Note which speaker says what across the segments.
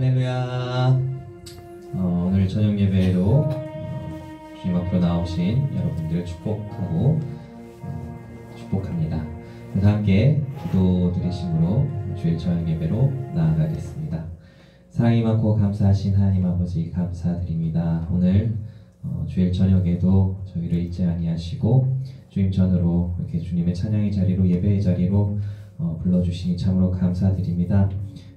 Speaker 1: 할렐루야. 오늘 저녁 예배에도 주님 앞으로 나오신 여러분들 축복하고 축복합니다. 그래서 함께 기도 드리심으로 주일 저녁 예배로 나아가겠습니다. 사랑이 많고 감사하신 하나님 아버지 감사드립니다. 오늘 주일 저녁에도 저희를 잊지 아니하시고 주님 전으로 이렇게 주님의 찬양의 자리로 예배의 자리로 불러주시니 참으로 감사드립니다.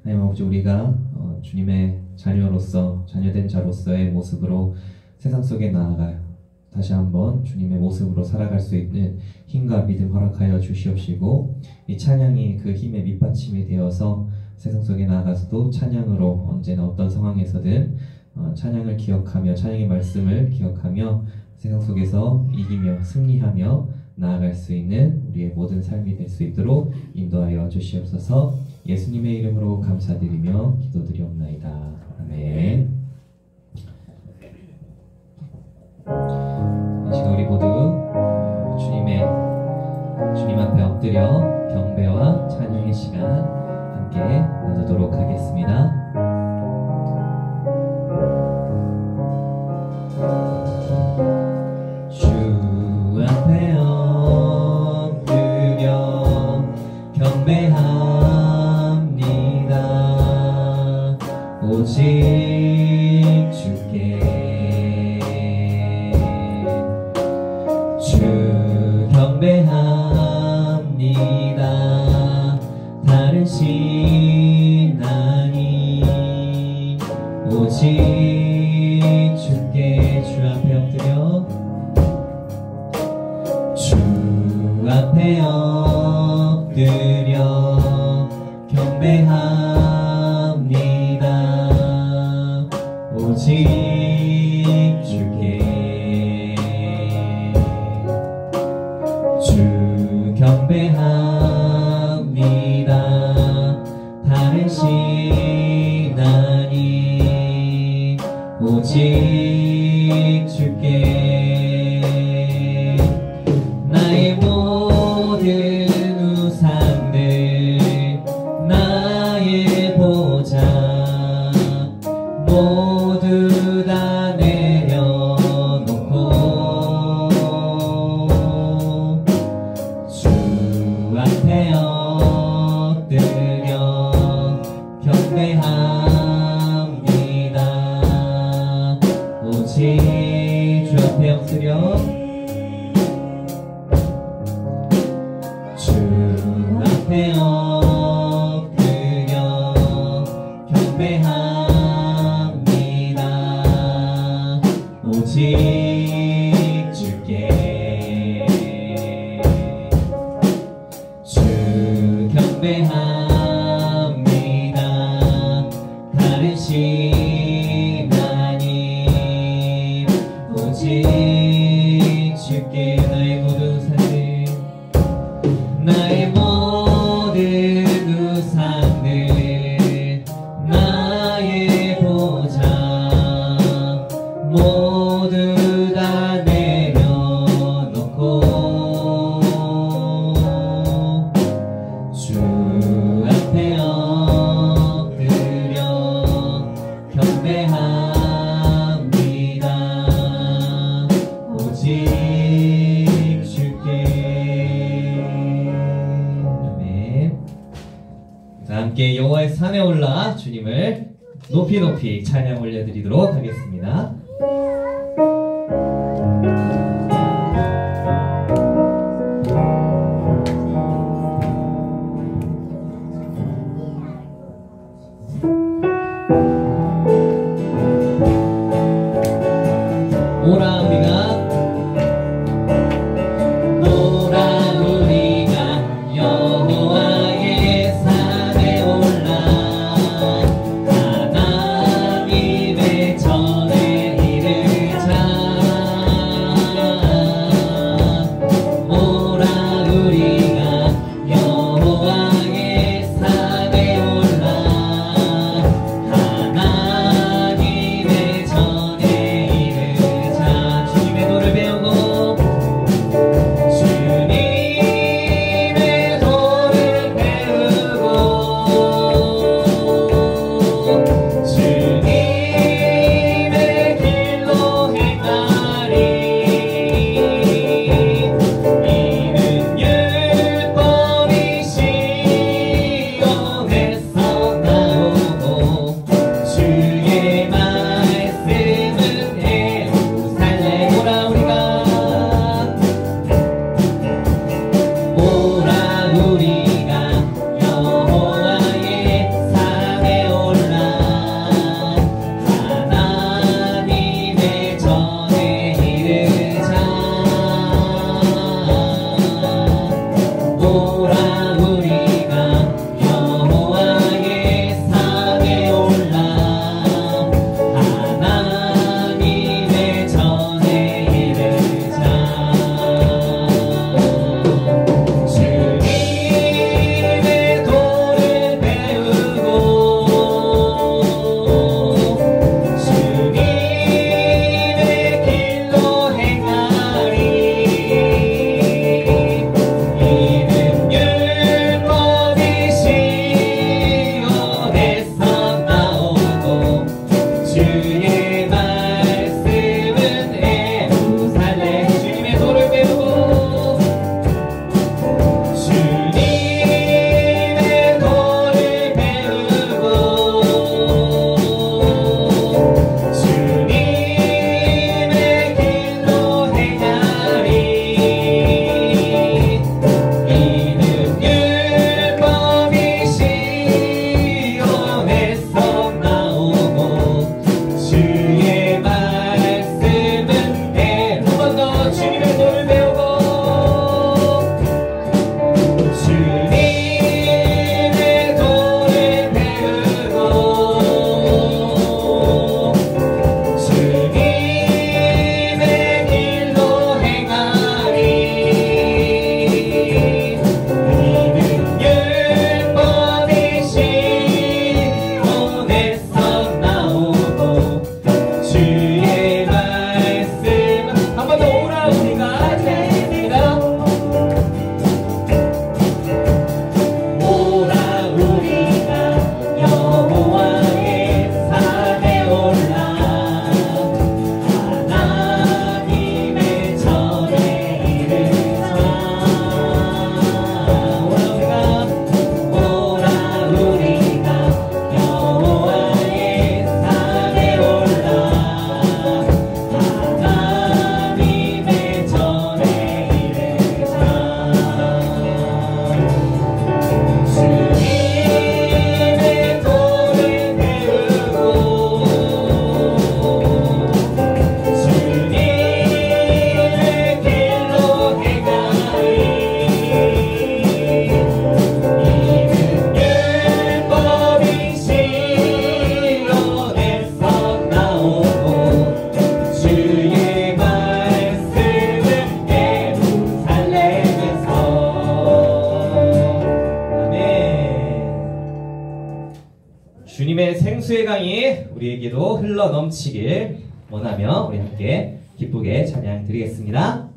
Speaker 1: 하나님 아버지, 우리가 주님의 자녀로서 자녀된 자로서의 모습으로 세상 속에 나아가 다시 한번 주님의 모습으로 살아갈 수 있는 힘과 믿음 허락하여 주시옵시고, 이 찬양이 그 힘의 밑받침이 되어서 세상 속에 나아가서도 찬양으로 언제나 어떤 상황에서든 찬양을 기억하며 찬양의 말씀을 기억하며 세상 속에서 이기며 승리하며 나아갈 수 있는 우리의 모든 삶이 될 수 있도록 인도하여 주시옵소서. 예수님의 이름으로 감사드리며 기도드리옵나이다. 아멘. 이 시간 우리 모두 주님 앞에 엎드려 경배와 찬양의 시간 함께 나누도록 하겠습니다. 주 앞에 엎드려 경배합니다. 오직 주께 주 경배합니다. 다른 신 아니 오직 주께 주 앞에 엎드려 주 앞에 엎드려 경배합니다. 오직 주께 주 경배합니다. 다른 신 아니 오직 주께 나의 모든 우상들 나의 보자 모두 다 내려놓고 주 앞에 엎드려 경배합니다. 오직 주 앞에 엎드려 주 앞에 엎드려 경배합니다. 오직 주께 주 경배합니다. 다른 신 아니 오직 주께 나의 모든 우상들 나의 모든 우상들 나의 보자 모두 다 내려놓고 주 앞에 엎드려 경배합니다. 오직 주께. 아멘. 자, 함께 여호와의 산에 올라 주님을 높이 높이 찬양 올려드리도록 하겠습니다. 오라 우리가 여호와의 산에 올라 하나님의 전에 이르자 생수의 강이 우리에게도 흘러 넘치길 원하며 우리 함께 기쁘게 찬양 드리겠습니다.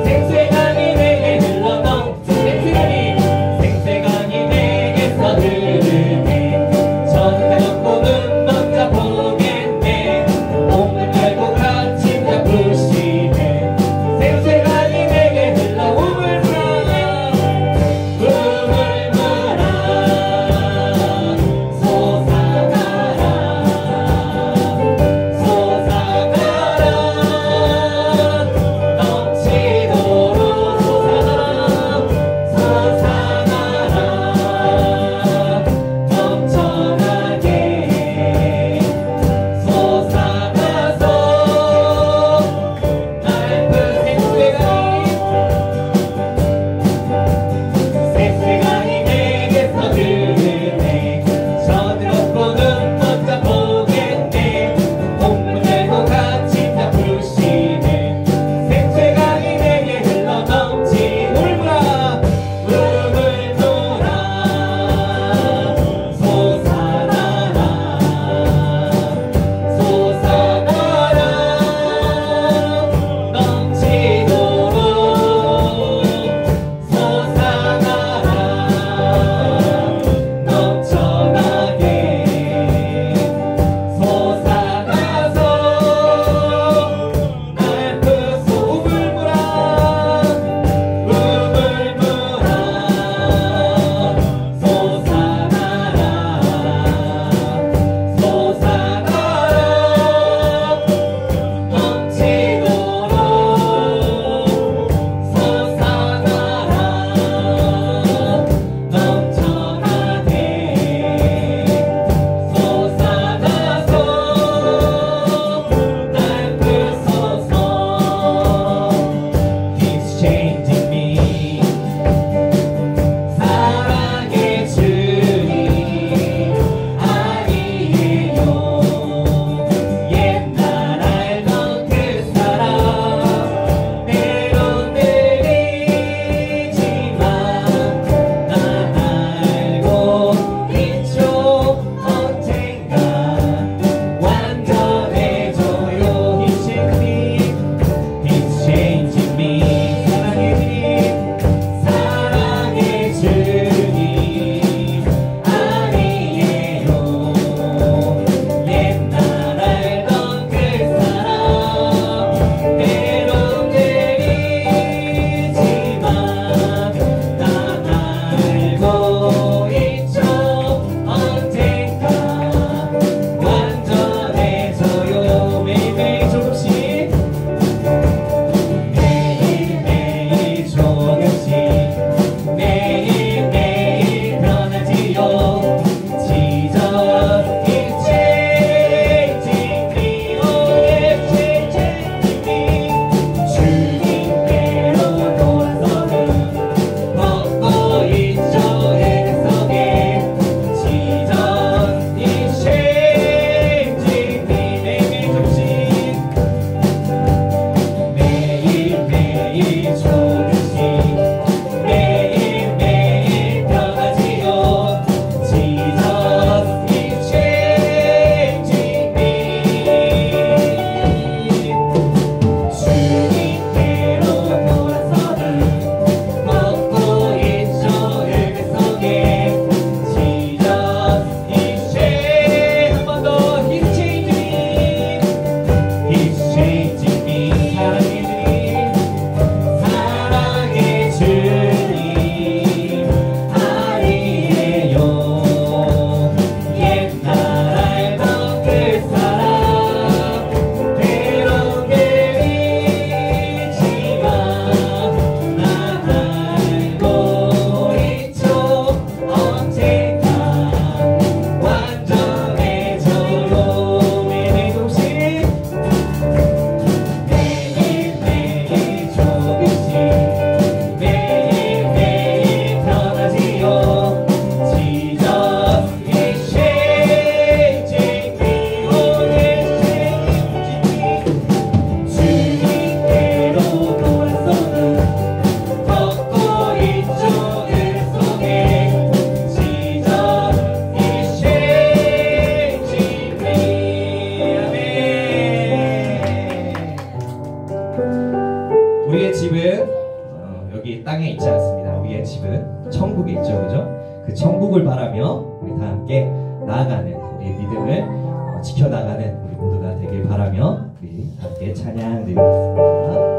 Speaker 2: 생수의 강이 내게 흘러 넘치는
Speaker 1: 우리의 집은 여기 땅에 있지 않습니다. 우리의 집은 천국에 있죠, 그죠? 그 천국을 바라며 우리 다 함께 나아가는 우리의 믿음을 지켜나가는 우리 모두가 되길 바라며 우리 함께 찬양 드리겠습니다.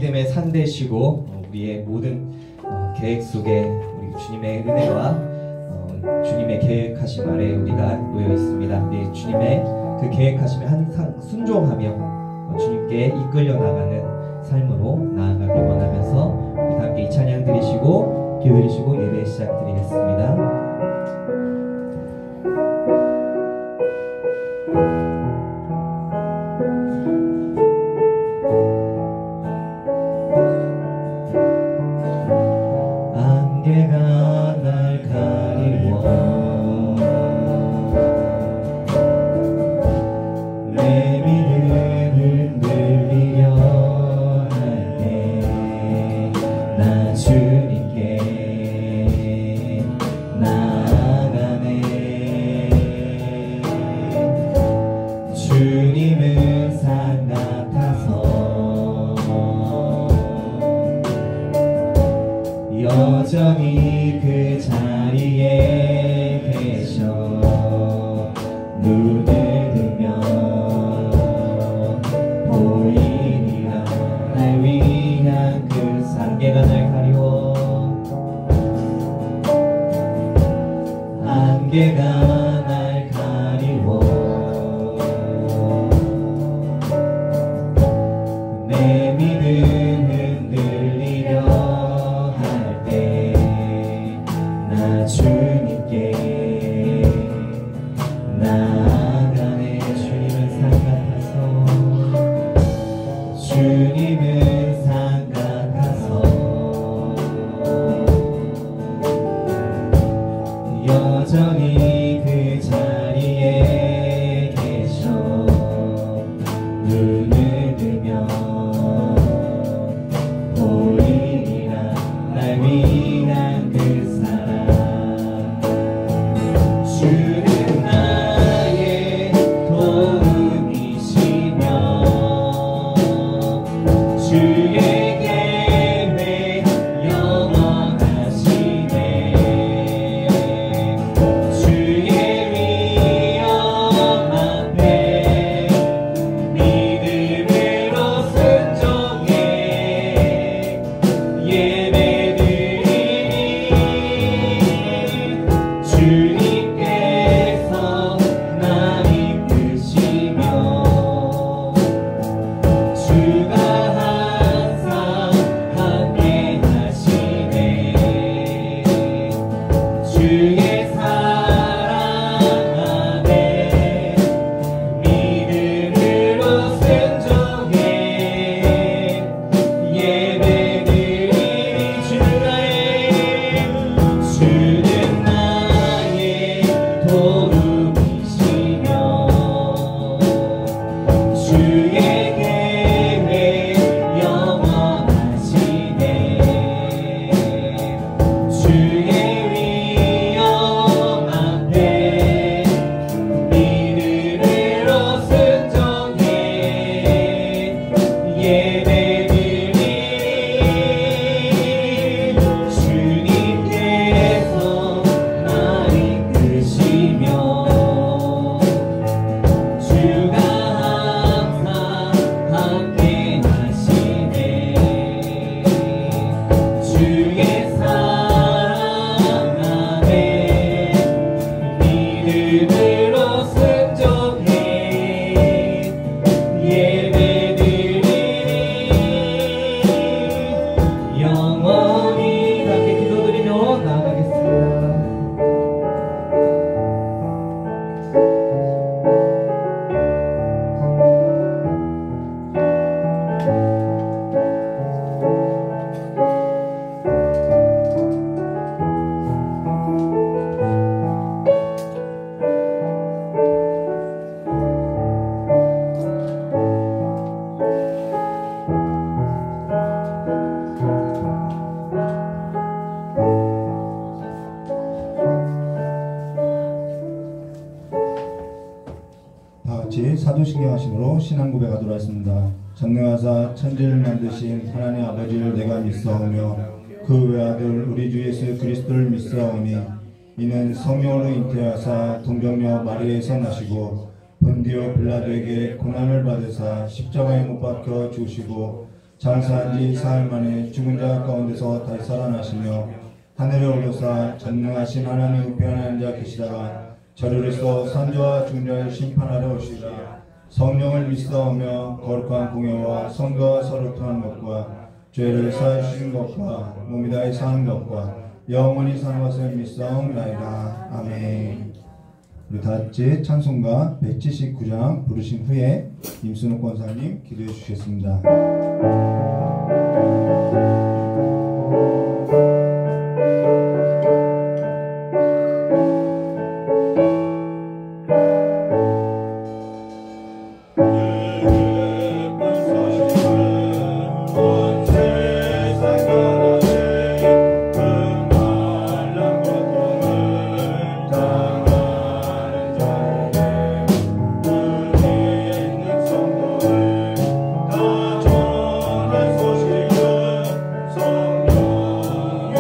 Speaker 1: 믿음의 산 되시고 우리의 모든 계획 속에 우리 주님의 은혜와 주님의 계획하심 아래 우리가 놓여 있습니다. 네, 주님의 그 계획하심에 항상 순종하며 주님께 이끌려 나가는 삶으로 나아가길 원하면서 우리 함께 이 찬양 드리시고 기도드리시고 예배 시작드리겠습니다. 주님은 산 같아서 여전히 그 자리에 계셔 눈을 들면 보이리라. 날 위한 그 안개가 날 가리워 안개가 날 가리워 내 믿음 흔들리려 할 때 나 주님께 나아가네. 주님은 산 같아서 주님은 산 같아서 여전히 그 자리에 계셔. 눈을 들면 보이리라. 날 위한 그 사랑. 주는 나의 도움이시며 주의 계획 영원하시네. 주의 위엄 앞에 믿음으로 순종해 예배드리니 주님께서 날 이끄시며 주가 항상 함께 하시네. 주의 사랑 안에 믿음으로 순종해 예배드리니 주는 나의 도움이시며 주의 계획 영원하시네. 주의 위엄 앞에 믿음으로 순종해 예배드리니 주님께서 날 이끄시며 주가 항상 함께 하시네. 주의 사랑 안에 믿음으로 순종해 예배드리니 영원히 함께 기도드리며 나아가겠습니다.
Speaker 2: 다 같이 사도신경 하심으로 신앙 고백하도록 하겠습니다. 전능하사 천지를 만드신 하나님 아버지를 내가 믿사오며 그 외아들 우리 주 예수 그리스도를 믿사오니 이는 성령으로 잉태하사 동정녀 마리아에서 나시고 본디오 빌라도에게 고난을 받으사 십자가에 못 박혀 죽으시고 장사한 지 사흘 만에 죽은 자 가운데서 다시 살아나시며 하늘에 오르사 전능하신 하나님 우편에 앉아 계시다가 저리로서 산자와 죽은 자를 심판하러 오시리라. 성령을 믿사오며 거룩한 공예와 성도와 서로 통하는 것과 죄를 사하여 주신 것과 몸이 다해 사는 것과 영원히 사는 것을 믿사옵나이다. 아멘. 우리 다같이 찬송가 179장 부르신 후에 임순옥 권사님 기도해 주시겠습니다.
Speaker 3: 다 전한 소식은 성령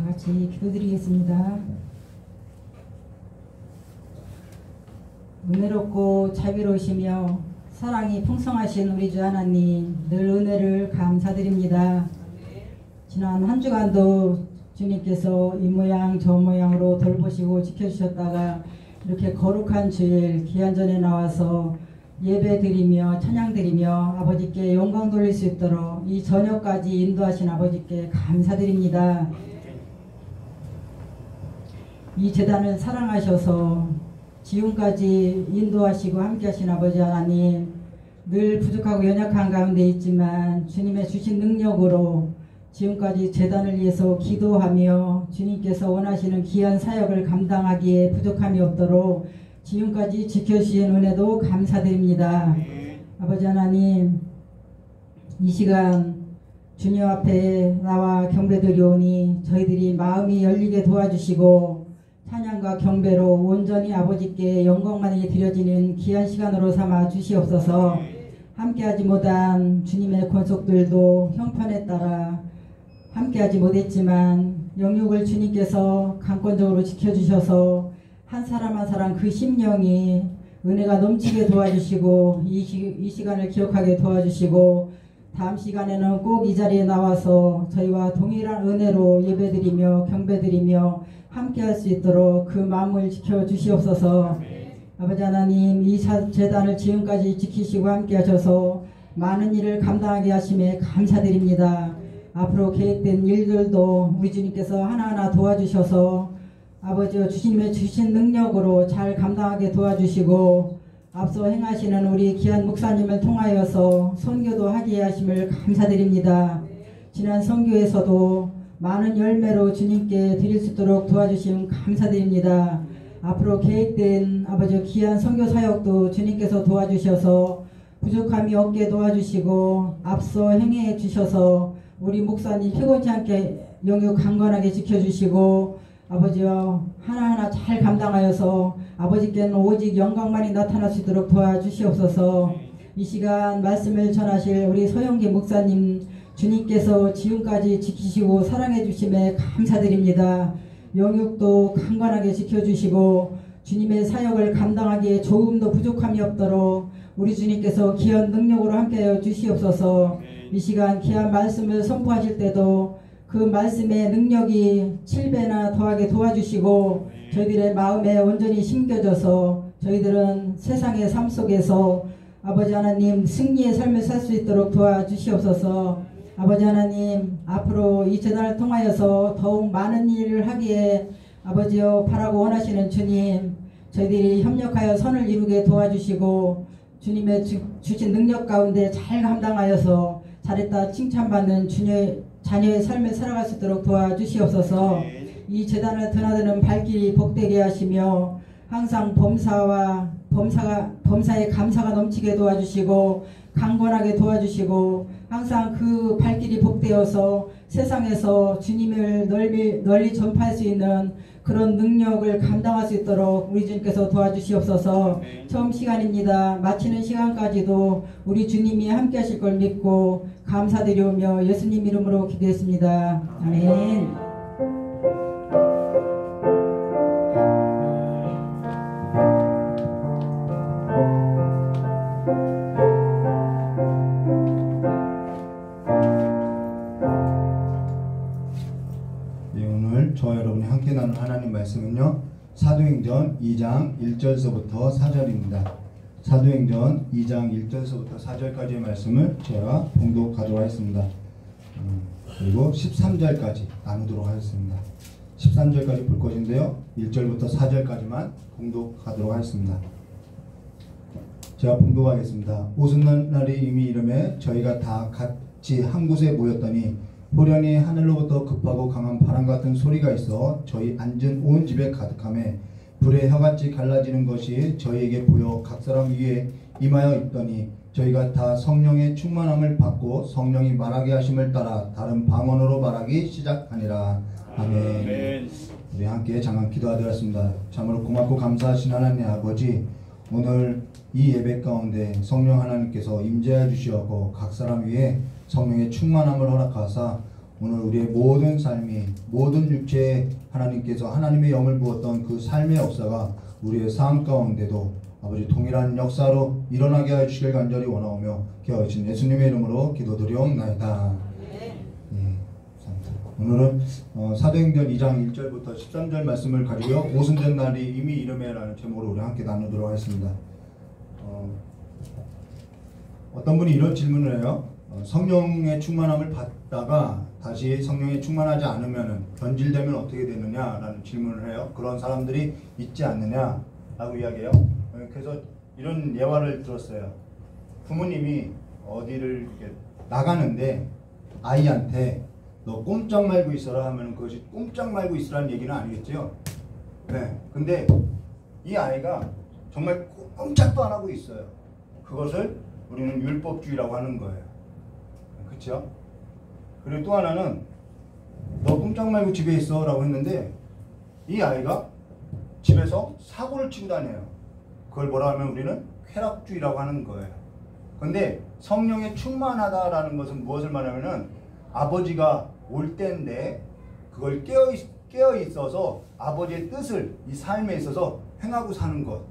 Speaker 3: 같이 기도드리겠습니다. 은혜롭고 자비로우시며 사랑이 풍성하신 우리 주 하나님, 늘 은혜를 감사드립니다. 지난 한 주간도 주님께서 이 모양 저 모양으로 돌보시고 지켜주셨다가 이렇게 거룩한 주일 기한전에 나와서 예배드리며 찬양드리며 아버지께 영광 돌릴 수 있도록 이 저녁까지 인도하신 아버지께 감사드립니다. 이 재단을 사랑하셔서 지금까지 인도하시고 함께하신 아버지 하나님, 늘 부족하고 연약한 가운데 있지만 주님의 주신 능력으로 지금까지 재단을 위해서 기도하며 주님께서 원하시는 귀한 사역을 감당하기에 부족함이 없도록 지금까지 지켜주신 은혜도 감사드립니다. 아버지 하나님, 이 시간 주님 앞에 나와 경배드리오니 저희들이 마음이 열리게 도와주시고 찬양과 경배로 온전히 아버지께 영광만이 드려지는 귀한 시간으로 삼아 주시옵소서. 함께하지 못한 주님의 권속들도 형편에 따라 함께하지 못했지만 영육을 주님께서 강권적으로 지켜주셔서 한 사람 한 사람 그 심령이 은혜가 넘치게 도와주시고 이 시간을 기억하게 도와주시고 다음 시간에는 꼭 이 자리에 나와서 저희와 동일한 은혜로 예배드리며 경배드리며 함께할 수 있도록 그 마음을 지켜주시옵소서. 아버지 하나님, 이 재단을 지금까지 지키시고 함께하셔서 많은 일을 감당하게 하심에 감사드립니다. 앞으로 계획된 일들도 우리 주님께서 하나하나 도와주셔서 아버지와 주님의 주신 능력으로 잘 감당하게 도와주시고 앞서 행하시는 우리 귀한 목사님을 통하여서 선교도 하게 하심을 감사드립니다. 지난 선교에서도 많은 열매로 주님께 드릴 수 있도록 도와주심 감사드립니다. 앞으로 계획된 아버지 귀한 선교 사역도 주님께서 도와주셔서 부족함이 없게 도와주시고 앞서 행해 주셔서 우리 목사님 피곤치 않게 영육 강건하게 지켜주시고 아버지여 하나하나 잘 감당하여서 아버지께는 오직 영광만이 나타날 수 있도록 도와주시옵소서. 이 시간 말씀을 전하실 우리 서영기 목사님 주님께서 지금까지 지키시고 사랑해 주심에 감사드립니다. 영육도 강건하게 지켜주시고 주님의 사역을 감당하기에 조금도 부족함이 없도록 우리 주님께서 귀한 능력으로 함께하여 주시옵소서. 이 시간 귀한 말씀을 선포하실 때도 그 말씀의 능력이 7배나 더하게 도와주시고 저희들의 마음에 온전히 심겨져서 저희들은 세상의 삶 속에서 아버지 하나님 승리의 삶을 살 수 있도록 도와주시옵소서. 아버지 하나님, 앞으로 이 재단을 통하여서 더욱 많은 일을 하기에 아버지여 바라고 원하시는 주님, 저희들이 협력하여 선을 이루게 도와주시고 주님의 주신 능력 가운데 잘 감당하여서 잘했다 칭찬받는 주님의 자녀의 삶을 살아갈 수 있도록 도와주시옵소서. 이 재단을 드나드는 발길이 복되게 하시며 항상 범사에 감사가 넘치게 도와주시고 강건하게 도와주시고 항상 그 발길이 복되어서 세상에서 주님을 널리 전파할 수 있는 그런 능력을 감당할 수 있도록 우리 주님께서 도와주시옵소서. 처음 시간입니다. 마치는 시간까지도 우리 주님이 함께 하실 걸 믿고 감사드리오며 예수님 이름으로 기도했습니다. 아멘.
Speaker 2: 저와 여러분이 함께 나눈 하나님 말씀은요, 사도행전 2장 1절서부터 4절입니다. 사도행전 2장 1절서부터 4절까지의 말씀을 제가 봉독하도록 하겠습니다. 그리고 13절까지 나누도록 하겠습니다. 13절까지 볼 것인데요, 1절부터 4절까지만 봉독하도록 하겠습니다. 제가 봉독하겠습니다. 오순날 날이 이미 이름에 저희가 다 같이 한 곳에 모였더니 호련히 하늘로부터 급하고 강한 바람 같은 소리가 있어 저희 앉은 온 집에 가득하며 불의 혀같이 갈라지는 것이 저희에게 보여 각 사람 위에 임하여 있더니 저희가 다 성령의 충만함을 받고 성령이 말하게 하심을 따라 다른 방언으로 말하기 시작하니라. 아멘. 우리 함께 잠깐 기도하도록 하겠습니다. 참으로 고맙고 감사하신 하나님 아버지, 오늘 이 예배 가운데 성령 하나님께서 임재해 주시었고 각 사람 위에 성령의 충만함을 허락하사 오늘 우리의 모든 삶이 모든 육체에 하나님께서 하나님의 영을 부었던 그 삶의 역사가 우리의 삶 가운데도 아버지 동일한 역사로 일어나게 하여 주시길 간절히 원하오며 기억하신 예수님의 이름으로 기도드리옵나이다. 오늘은 사도행전 2장 1절부터 13절 말씀을 가지고요. 오순절 날이 이미 이르매라는 제목으로 우리 함께 나누도록 하겠습니다. 어떤 분이 이런 질문을 해요. 성령의 충만함을 받다가 다시 성령에 충만하지 않으면 변질되면 어떻게 되느냐라는 질문을 해요. 그런 사람들이 있지 않느냐라고 이야기해요. 그래서 이런 예화를 들었어요. 부모님이 어디를 이렇게 나가는데 아이한테 너 꼼짝 말고 있어라 하면 그것이 꼼짝 말고 있으라는 얘기는 아니겠죠. 네. 근데 이 아이가 정말 꼼짝도 안 하고 있어요. 그것을 우리는 율법주의라고 하는 거예요. 그렇죠? 그리고 또 하나는 너 꼼짝 말고 집에 있어 라고 했는데 이 아이가 집에서 사고를 치고 다녀요. 그걸 뭐라 하면 우리는 쾌락주의라고 하는 거예요. 근데 성령에 충만하다라는 것은 무엇을 말하면은 아버지가 올 때인데 그걸 깨어 있어서 아버지의 뜻을 이 삶에 있어서 행하고 사는 것,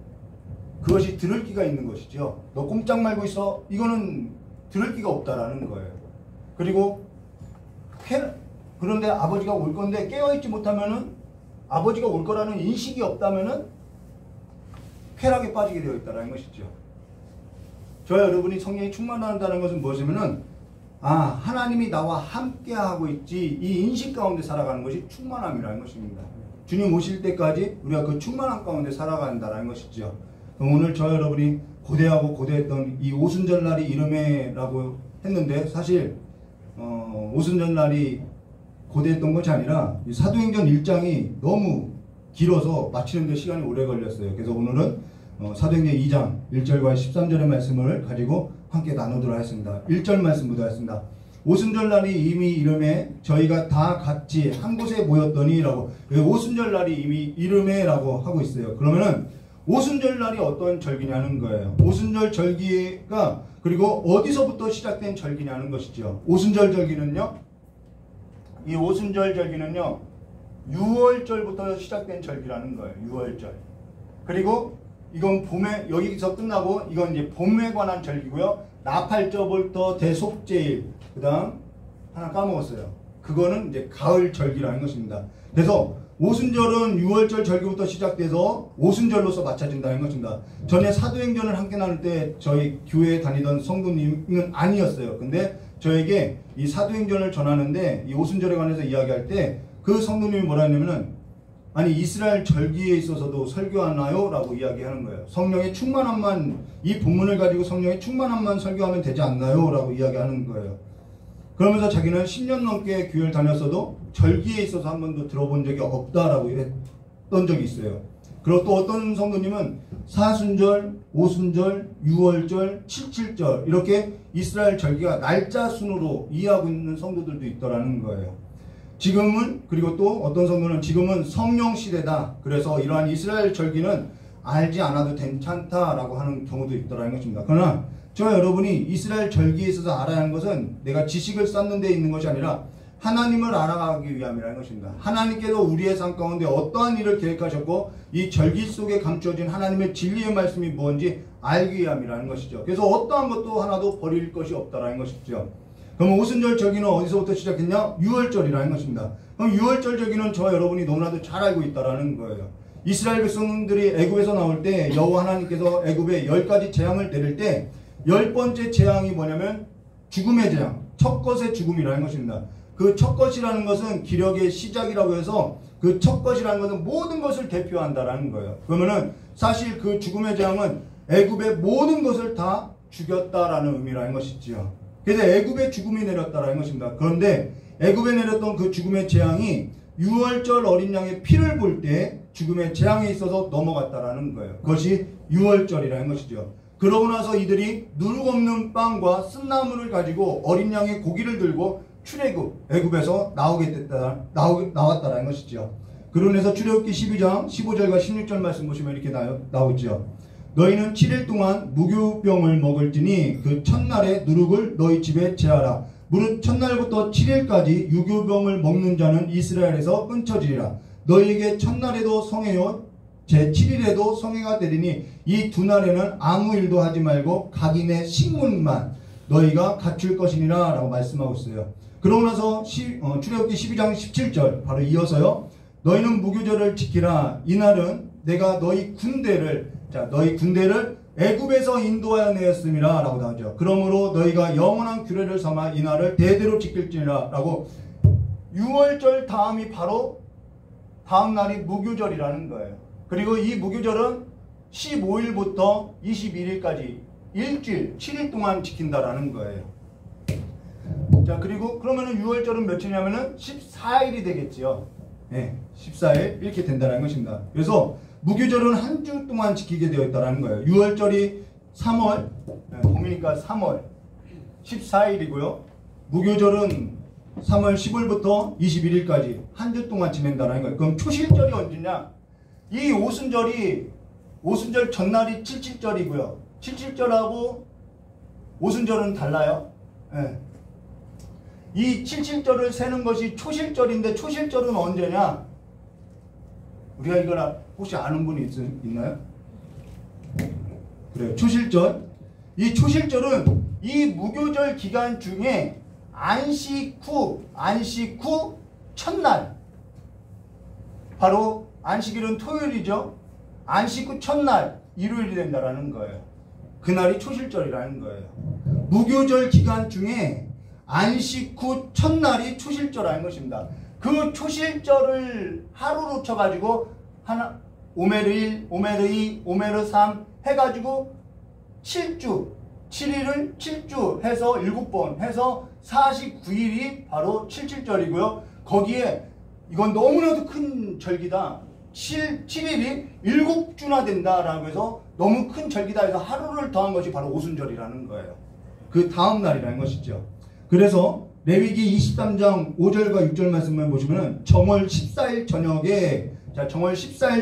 Speaker 2: 그것이 들을 기가 있는 것이죠. 너 꼼짝 말고 있어, 이거는 들을 기가 없다라는 거예요. 그리고 그런데 아버지가 올 건데 깨어있지 못하면은, 아버지가 올 거라는 인식이 없다면은 쾌락에 빠지게 되어 있다는 것이죠. 저와 여러분이 성령이 충만한다는 것은 무엇이냐면은, 하나님이 나와 함께하고 있지, 이 인식 가운데 살아가는 것이 충만함이라는 것입니다. 주님 오실 때까지 우리가 그 충만함 가운데 살아간다는 것이죠. 그럼 오늘 저와 여러분이 고대하고 고대했던 이 오순절날이 이름에라고 했는데, 사실 오순절날이 고대했던 것이 아니라 이 사도행전 1장이 너무 길어서 마치는데 시간이 오래 걸렸어요. 그래서 오늘은 사도행전 2장 1절과 13절의 말씀을 가지고 함께 나누도록 하겠습니다. 1절 말씀 보도록 하겠습니다. 오순절날이 이미 이름에 저희가 다 같이 한 곳에 모였더니 라고, 오순절날이 이미 이름에 라고 하고 있어요. 그러면은 오순절날이 어떤 절기냐는 거예요. 오순절 절기가 그리고 어디서부터 시작된 절기냐는 것이죠. 오순절 절기는요, 이 오순절 절기는요 6월절부터 시작된 절기라는 거예요. 6월절. 그리고 이건 봄에, 여기서 끝나고 이건 이제 봄에 관한 절기고요. 나팔절부터 대속제일, 그 다음 하나 까먹었어요. 그거는 이제 가을 절기라는 것입니다. 그래서 오순절은 6월절 절기부터 시작돼서 오순절로서 맞춰진다는 것입니다. 전에 사도행전을 함께 나눌 때 저희 교회에 다니던 성도님은 아니었어요. 근데 저에게 이 사도행전을 전하는데 이 오순절에 관해서 이야기할 때 그 성도님이 뭐라 했냐면은, 아니 이스라엘 절기에 있어서도 설교하나요? 라고 이야기하는 거예요. 성령의 충만함만, 이 본문을 가지고 성령의 충만함만 설교하면 되지 않나요? 라고 이야기하는 거예요. 그러면서 자기는 10년 넘게 교회를 다녔어도 절기에 있어서 한 번도 들어본 적이 없다라고 했던 적이 있어요. 그리고 또 어떤 성도님은 사순절, 오순절, 6월절, 77절 이렇게 이스라엘 절기가 날짜 순으로 이해하고 있는 성도들도 있더라는 거예요. 지금은, 그리고 또 어떤 성도는 지금은 성령 시대다, 그래서 이러한 이스라엘 절기는 알지 않아도 괜찮다라고 하는 경우도 있더라는 것입니다. 그러나 저와 여러분이 이스라엘 절기에 있어서 알아야 하는 것은 내가 지식을 쌓는 데 있는 것이 아니라 하나님을 알아가기 위함이라는 것입니다. 하나님께서 우리의 삶 가운데 어떠한 일을 계획하셨고 이 절기 속에 감추어진 하나님의 진리의 말씀이 뭔지 알기 위함이라는 것이죠. 그래서 어떠한 것도 하나도 버릴 것이 없다라는 것이죠. 그럼 오순절 절기는 어디서부터 시작했냐? 6월절이라는 것입니다. 그럼 6월절 절기는 저와 여러분이 너무나도 잘 알고 있다라는 거예요. 이스라엘 백성들이 애굽에서 나올 때 여호와 하나님께서 애굽에 10가지 재앙을 내릴 때 10번째 재앙이 뭐냐면 죽음의 재앙, 첫 것의 죽음이라는 것입니다. 그 첫 것이라는 것은 기력의 시작이라고 해서 그 첫 것이라는 것은 모든 것을 대표한다라는 거예요. 그러면은 사실 그 죽음의 재앙은 애굽의 모든 것을 다 죽였다라는 의미라는 것이지요. 그래서 애굽에 죽음이 내렸다라는 것입니다. 그런데 애굽에 내렸던 그 죽음의 재앙이 6월절 어린 양의 피를 볼 때 죽음의 재앙에 있어서 넘어갔다라는 거예요. 그것이 6월절이라는 것이죠. 그러고 나서 이들이 누룩 없는 빵과 쓴나물을 가지고 어린 양의 고기를 들고 출애굽, 애굽에서 나왔다라는 것이죠. 그러면서 출애굽기 12장 15절과 16절 말씀 보시면 이렇게 나오죠. 너희는 7일 동안 무교병을 먹을지니 그 첫날에 누룩을 너희 집에 제하라. 무릇 첫날부터 7일까지 유교병을 먹는 자는 이스라엘에서 끊쳐지리라. 너희에게 첫날에도 성회요 제7일에도 성회가 되리니 이 두 날에는 아무 일도 하지 말고 각인의 식문만 너희가 갖출 것이니라 라고 말씀하고 있어요. 그러고 나서 출애굽기 12장 17절 바로 이어서요. 너희는 무교절을 지키라. 이날은 내가 너희 군대를 애굽에서 인도하여 내었음이라 라고 나오죠. 그러므로 너희가 영원한 규례를 삼아 이날을 대대로 지킬지니라 라고 6월절 다음이 바로 다음 날이 무교절이라는 거예요. 그리고 이 무교절은 15일부터 21일까지 일주일 7일 동안 지킨다라는 거예요. 자, 그리고 그러면은 6월절은 며칠이냐면은 14일이 되겠지요. 네, 14일 이렇게 된다는 것입니다. 그래서 무교절은 한 주 동안 지키게 되어 있다는 거예요. 6월절이 3월, 봄이니까 3월 14일이고요. 무교절은 3월 10일부터 21일까지 한 주 동안 지낸다는 거예요. 그럼 초실절이 언제냐? 이 오순절 전날이 칠칠절이고요. 칠칠절하고 오순절은 달라요. 네. 이 칠칠절을 세는 것이 초실절인데 초실절은 언제냐? 우리가 이걸 혹시 아는 분이 있나요? 그래요. 초실절. 이 초실절은 이 무교절 기간 중에 안식 후 첫날, 바로 안식일은 토요일이죠. 안식 후 첫날 일요일이 된다라는 거예요. 그날이 초실절이라는 거예요. 무교절 기간 중에 안식 후 첫날이 초실절이라는 것입니다. 그 초실절을 하루로 쳐가지고 하나 오메르 1, 오메르 2, 오메르 3 해가지고 7주 7일을 7주 해서 7번 해서 49일이 바로 칠칠절이고요. 거기에 이건 너무나도 큰 절기다. 7일이 7주나 된다라고 해서 너무 큰 절기다 해서 하루를 더한 것이 바로 오순절이라는 거예요. 그 다음 날이라는 것이죠. 그래서 레위기 23장 5절과 6절 말씀을 보시면 정월 14일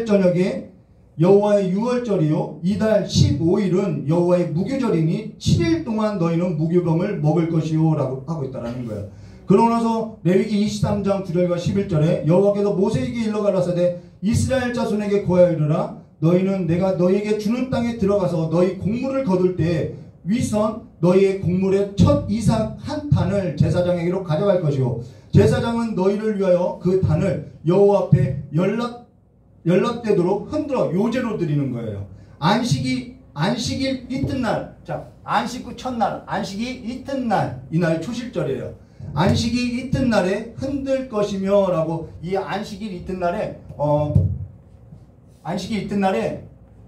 Speaker 2: 저녁에 여호와의 유월절이요 이달 15일은 여호와의 무교절이니 7일 동안 너희는 무교병을 먹을 것이요 라고 하고 있다는 거예요. 그러고 나서 레위기 23장 9절과 11절에 여호와께서 모세에게 일러 가라사대 이스라엘 자손에게 고하여 이르라 너희는 내가 너희에게 주는 땅에 들어가서 너희 곡물을 거둘 때 위선 너희의 곡물의 첫 이삭 한 단을 제사장에게로 가져갈 것이요 제사장은 너희를 위하여 그 단을 여호와 앞에 연락되도록 흔들어 요제로 드리는 거예요. 안식일 이튿날, 자 안식 후 첫날, 안식이 이튿날, 이날 초실절이에요. 안식이 이튿날에 흔들 것이며 라고 이 안식일 이튿날에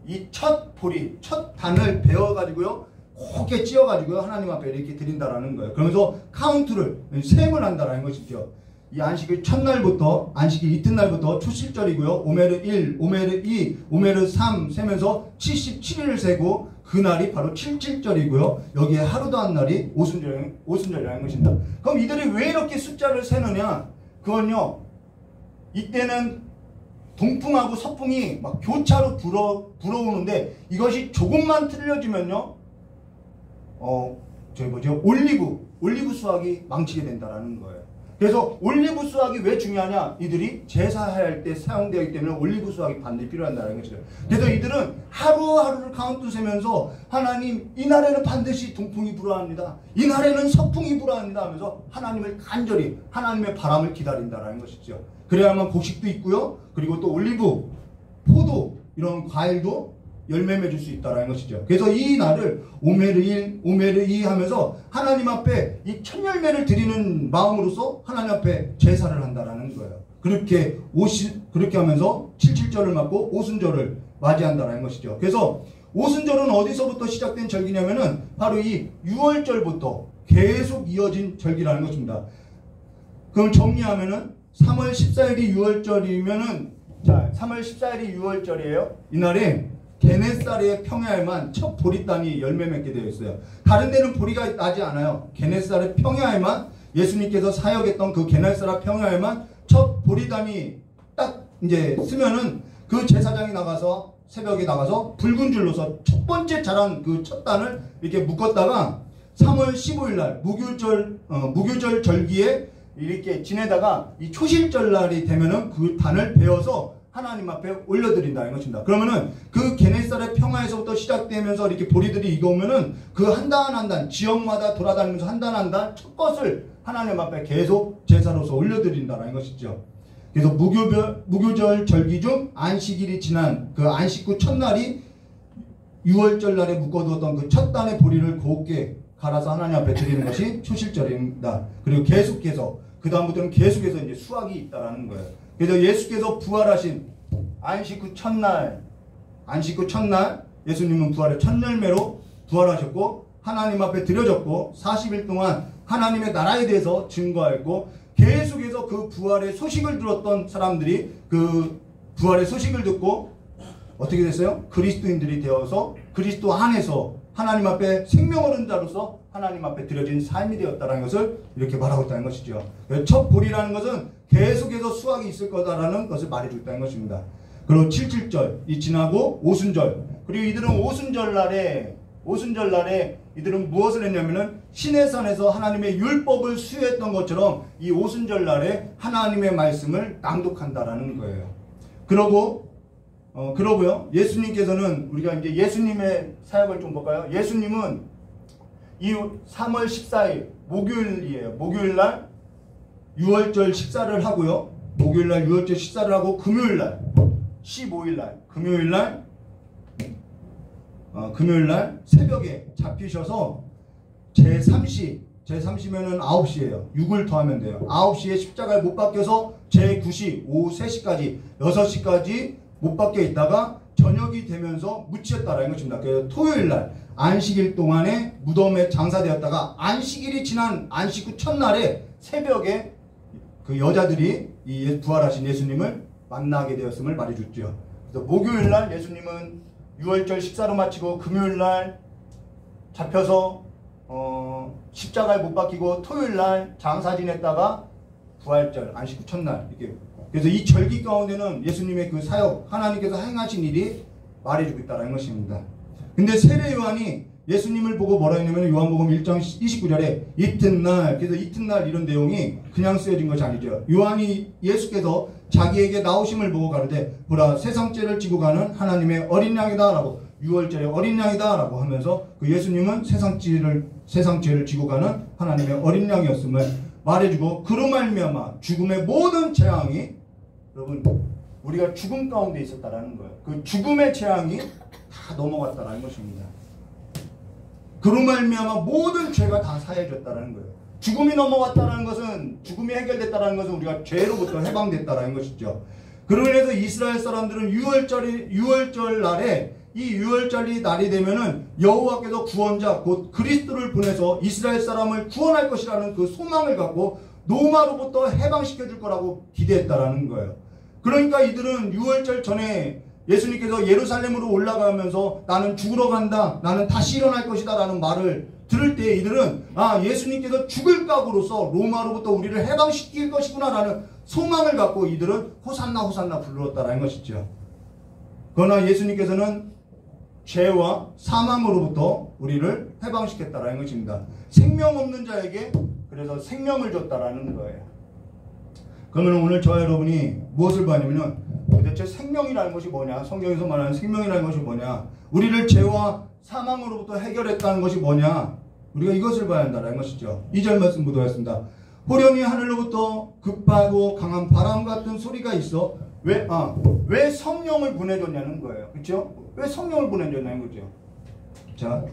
Speaker 2: 이 첫 보리, 첫 단을 베어가지고요 곱게 찧어가지고요 하나님 앞에 이렇게 드린다라는 거예요. 그러면서 카운트를 셈을 한다라는 것이죠. 이 안식일 첫날부터 안식일 이튿날부터 초실절이고요. 오메르 1, 오메르 2, 오메르 3 세면서 77일을 세고 그날이 바로 칠칠절이고요. 여기에 하루도 한 날이 오순절이라는 것입니다. 그럼 이들이 왜 이렇게 숫자를 세느냐? 그건요. 이때는 동풍하고 서풍이 막 교차로 불어오는데 이것이 조금만 틀려지면요. 올리브 수확이 망치게 된다라는 거예요. 그래서 올리브 수확이 왜 중요하냐? 이들이 제사할 때 사용되기 때문에 올리브 수확이 반드시 필요한다는 것이죠. 그래서 이들은 하루하루를 카운트 세면서 하나님 이날에는 반드시 동풍이 불어합니다. 이날에는 서풍이 불어합니다 하면서 하나님을 간절히 하나님의 바람을 기다린다는 것이죠. 그래야만 곡식도 있고요. 그리고 또 올리브, 포도 이런 과일도 열매 맺을 수 있다는 것이죠. 그래서 이 날을 오메르 1, 오메르 2 하면서 하나님 앞에 이 첫 열매를 드리는 마음으로서 하나님 앞에 제사를 한다는 거예요. 그렇게 하면서 칠칠절을 맞고 오순절을 맞이한다는 것이죠. 그래서 오순절은 어디서부터 시작된 절기냐면은 바로 이 6월절부터 계속 이어진 절기라는 것입니다. 그럼 정리하면은 3월 14일이 6월절이면은 자, 3월 14일이 6월절이에요. 이날에 게네사르의 평야에만 첫 보리단이 열매 맺게 되어 있어요. 다른 데는 보리가 나지 않아요. 게네사르 평야에만 예수님께서 사역했던 그 게네사르 평야에만 첫 보리단이 딱 이제 쓰면은 그 제사장이 나가서 새벽에 나가서 붉은 줄로서 첫 번째 자란 그 첫 단을 이렇게 묶었다가 3월 15일 날 무교절 절기에 이렇게 지내다가 이 초실절 날이 되면은 그 단을 베어서 하나님 앞에 올려드린다는 것입니다. 그러면은 그 게네사렛 평화에서부터 시작되면서 이렇게 보리들이 익어오면은 그 한 단 한 단 지역마다 돌아다니면서 한 단 한 단 첫 것을 하나님 앞에 계속 제사로서 올려드린다는 것이죠. 그래서 무교절 절기 중 안식일이 지난 그 안식 후 첫날이 6월절 날에 묶어두었던 그 첫 단의 보리를 곱게 갈아서 하나님 앞에 드리는 것이 초실절입니다. 그리고 계속해서 그 다음부터는 계속해서 이제 수확이 있다라는 거예요. 그래서 예수께서 부활하신 안식 후 첫날 예수님은 부활의 첫 열매로 부활하셨고 하나님 앞에 드려졌고 40일 동안 하나님의 나라에 대해서 증거했고 계속해서 그 부활의 소식을 들었던 사람들이 그 부활의 소식을 듣고 어떻게 됐어요? 그리스도인들이 되어서 그리스도 안에서 하나님 앞에 생명 얻은 자로서 하나님 앞에 드려진 삶이 되었다는 것을 이렇게 말하고 있다는 것이죠. 첫 보리라는 것은 계속해서 수확이 있을 거다라는 것을 말해주고 있다는 것입니다. 그리고 77절이 지나고 오순절, 그리고 이들은 오순절 날에 이들은 무엇을 했냐면은 시내산에서 하나님의 율법을 수여했던 것처럼 이 오순절 날에 하나님의 말씀을 낭독한다라는 거예요. 그러고요. 예수님께서는 우리가 이제 예수님의 사역을 좀 볼까요? 예수님은 이 3월 14일 목요일이에요. 목요일 날 6월절 식사를 하고요. 목요일 날 6월절 식사를 하고 금요일 날 15일 날 금요일 날 새벽에 잡히셔서 제3시면은 9시예요. 6을 더하면 돼요. 9시에 십자가에 못 박혀서 제9시 오후 3시까지 6시까지 못 박혀 있다가 저녁이 되면서 묻혔다라는 것입니다. 그래서 토요일 날 안식일 동안에 무덤에 장사되었다가 안식일이 지난 안식 후 첫날에 새벽에 그 여자들이 이 부활하신 예수님을 만나게 되었음을 말해줬죠. 그래서 목요일 날 예수님은 6월절 식사로 마치고 금요일 날 잡혀서 십자가에 못 박히고 토요일 날 장사 지냈다가 부활절 안식 후 첫날 이렇게. 그래서 이 절기 가운데는 예수님의 그 사역, 하나님께서 행하신 일이 말해주고 있다는 것입니다. 근데 세례 요한이 예수님을 보고 뭐라 했냐면 요한복음 1장 29절에 이튿날, 그래서 이튿날 이런 내용이 그냥 쓰여진 것이 아니죠. 요한이 예수께서 자기에게 나오심을 보고 가르되 보라 세상 죄를 지고 가는 하나님의 어린 양이다 라고 6월절에 어린 양이다 라고 하면서 그 예수님은 세상 죄를 지고 가는 하나님의 어린 양이었음을 말해주고 그로 말미암아 죽음의 모든 재앙이 여러분 우리가 죽음 가운데 있었다라는 거예요. 그 죽음의 재앙이 다 넘어갔다라는 것입니다. 그로 말미암아 모든 죄가 다 사해졌다라는 거예요. 죽음이 넘어갔다라는 것은 죽음이 해결됐다라는 것은 우리가 죄로부터 해방됐다라는 것이죠. 그로 인해서 이스라엘 사람들은 6월절 날에 이 6월절이 날이 되면은 여호와께서 구원자 곧 그리스도를 보내서 이스라엘 사람을 구원할 것이라는 그 소망을 갖고 노마로부터 해방시켜 줄 거라고 기대했다라는 거예요. 그러니까 이들은 6월절 전에 예수님께서 예루살렘으로 올라가면서 나는 죽으러 간다, 나는 다시 일어날 것이다 라는 말을 들을 때 이들은 예수님께서 죽을 각오로서 로마로부터 우리를 해방시킬 것이구나 라는 소망을 갖고 이들은 호산나 호산나 불렀다라는 것이죠. 그러나 예수님께서는 죄와 사망으로부터 우리를 해방시켰다라는 것입니다. 생명 없는 자에게 그래서 생명을 줬다라는 거예요. 그러면 오늘 저와 여러분이 무엇을 봐냐면은 도대체 생명이라는 것이 뭐냐? 성경에서 말하는 생명이라는 것이 뭐냐? 우리를 죄와 사망으로부터 해결했다는 것이 뭐냐? 우리가 이것을 봐야 한다는 것이죠. 2절 말씀 보도하겠습니다. 호련히 하늘로부터 급하고 강한 바람 같은 소리가 있어 왜 성령을 보내줬냐는 거예요. 그렇죠? 왜 성령을 보내줬냐는 거죠. 자,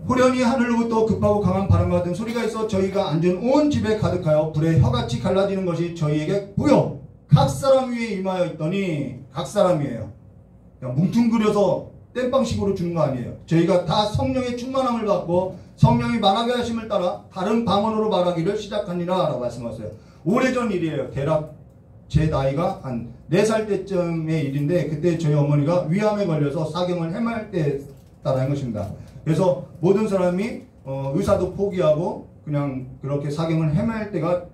Speaker 2: 호련히 하늘로부터 급하고 강한 바람 같은 소리가 있어 저희가 앉은 온 집에 가득하여 불에 혀같이 갈라지는 것이 저희에게 보여 각 사람 위에 임하여 있더니 각 사람이에요. 그냥 뭉뚱그려서 땜빵식으로 주는 거 아니에요. 저희가 다 성령의 충만함을 받고 성령이 말하게 하심을 따라 다른 방언으로 말하기를 시작하니라 라고 말씀하셨어요. 오래전 일이에요. 대략 제 나이가 한 4살 때쯤의 일인데 그때 저희 어머니가 위암에 걸려서 사경을 해말 때다라는 것입니다. 그래서 모든 사람이 의사도 포기하고 그냥 그렇게 사경을 해말 때가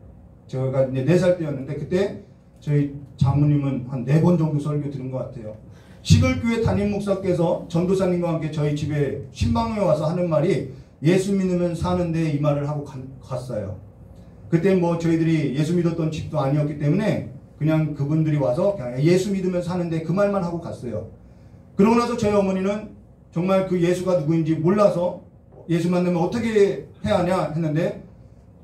Speaker 2: 제가 이제 4살 때였는데 그때 저희 장모님은 한 4번 정도 설교 들은 것 같아요. 시골교회 담임 목사께서 전도사님과 함께 저희 집에 신방에 와서 하는 말이 예수 믿으면 사는데 이 말을 하고 갔어요. 그때 뭐 저희들이 예수 믿었던 집도 아니었기 때문에 그냥 그분들이 와서 그냥 예수 믿으면 사는데 그 말만 하고 갔어요. 그러고 나서 저희 어머니는 정말 그 예수가 누구인지 몰라서 예수 만나면 어떻게 해야 하냐 했는데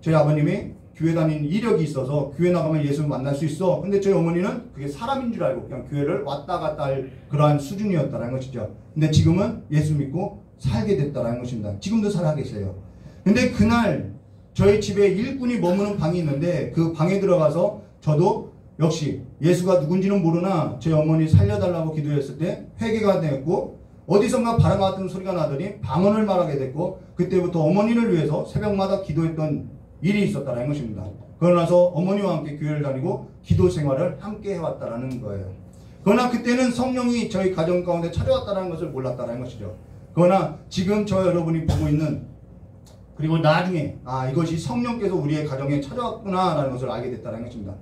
Speaker 2: 저희 아버님이 교회 다니는 이력이 있어서 교회 나가면 예수 만날 수 있어. 근데 저희 어머니는 그게 사람인 줄 알고 그냥 교회를 왔다 갔다 할 그러한 수준이었다라는 것이죠. 근데 지금은 예수 믿고 살게 됐다라는 것입니다. 지금도 살아 계세요. 근데 그날 저희 집에 일꾼이 머무는 방이 있는데 그 방에 들어가서 저도 역시 예수가 누군지는 모르나 저희 어머니 살려달라고 기도했을 때 회개가 됐고 어디선가 바람 같은 소리가 나더니 방언을 말하게 됐고 그때부터 어머니를 위해서 새벽마다 기도했던 일이 있었다는 것입니다. 그러고 나서 어머니와 함께 교회를 다니고 기도 생활을 함께 해왔다는 거예요. 그러나 그때는 성령이 저희 가정 가운데 찾아왔다는 것을 몰랐다는 것이죠. 그러나 지금 저 여러분이 보고 있는 그리고 나중에 이것이 성령께서 우리의 가정에 찾아왔구나 라는 것을 알게 됐다는 것입니다.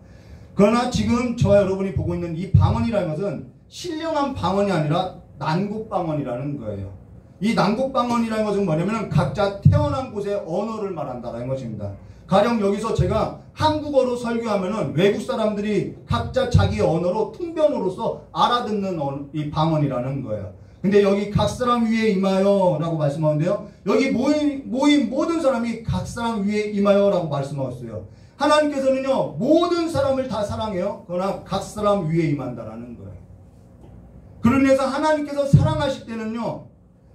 Speaker 2: 그러나 지금 저 여러분이 보고 있는 이 방언이라는 것은 신령한 방언이 아니라 난국방언이라는 거예요. 이 난국방언이라는 것은 뭐냐면 각자 태어난 곳의 언어를 말한다는 것입니다. 가령 여기서 제가 한국어로 설교하면은 외국 사람들이 각자 자기 언어로 통변으로서 알아듣는 이 방언이라는 거예요. 근데 여기 각 사람 위에 임하여 라고 말씀하는데요. 여기 모인 모든 사람이 각 사람 위에 임하여 라고 말씀하셨어요. 하나님께서는요 모든 사람을 다 사랑해요. 그러나 각 사람 위에 임한다라는 거예요. 그러면서 하나님께서 사랑하실 때는요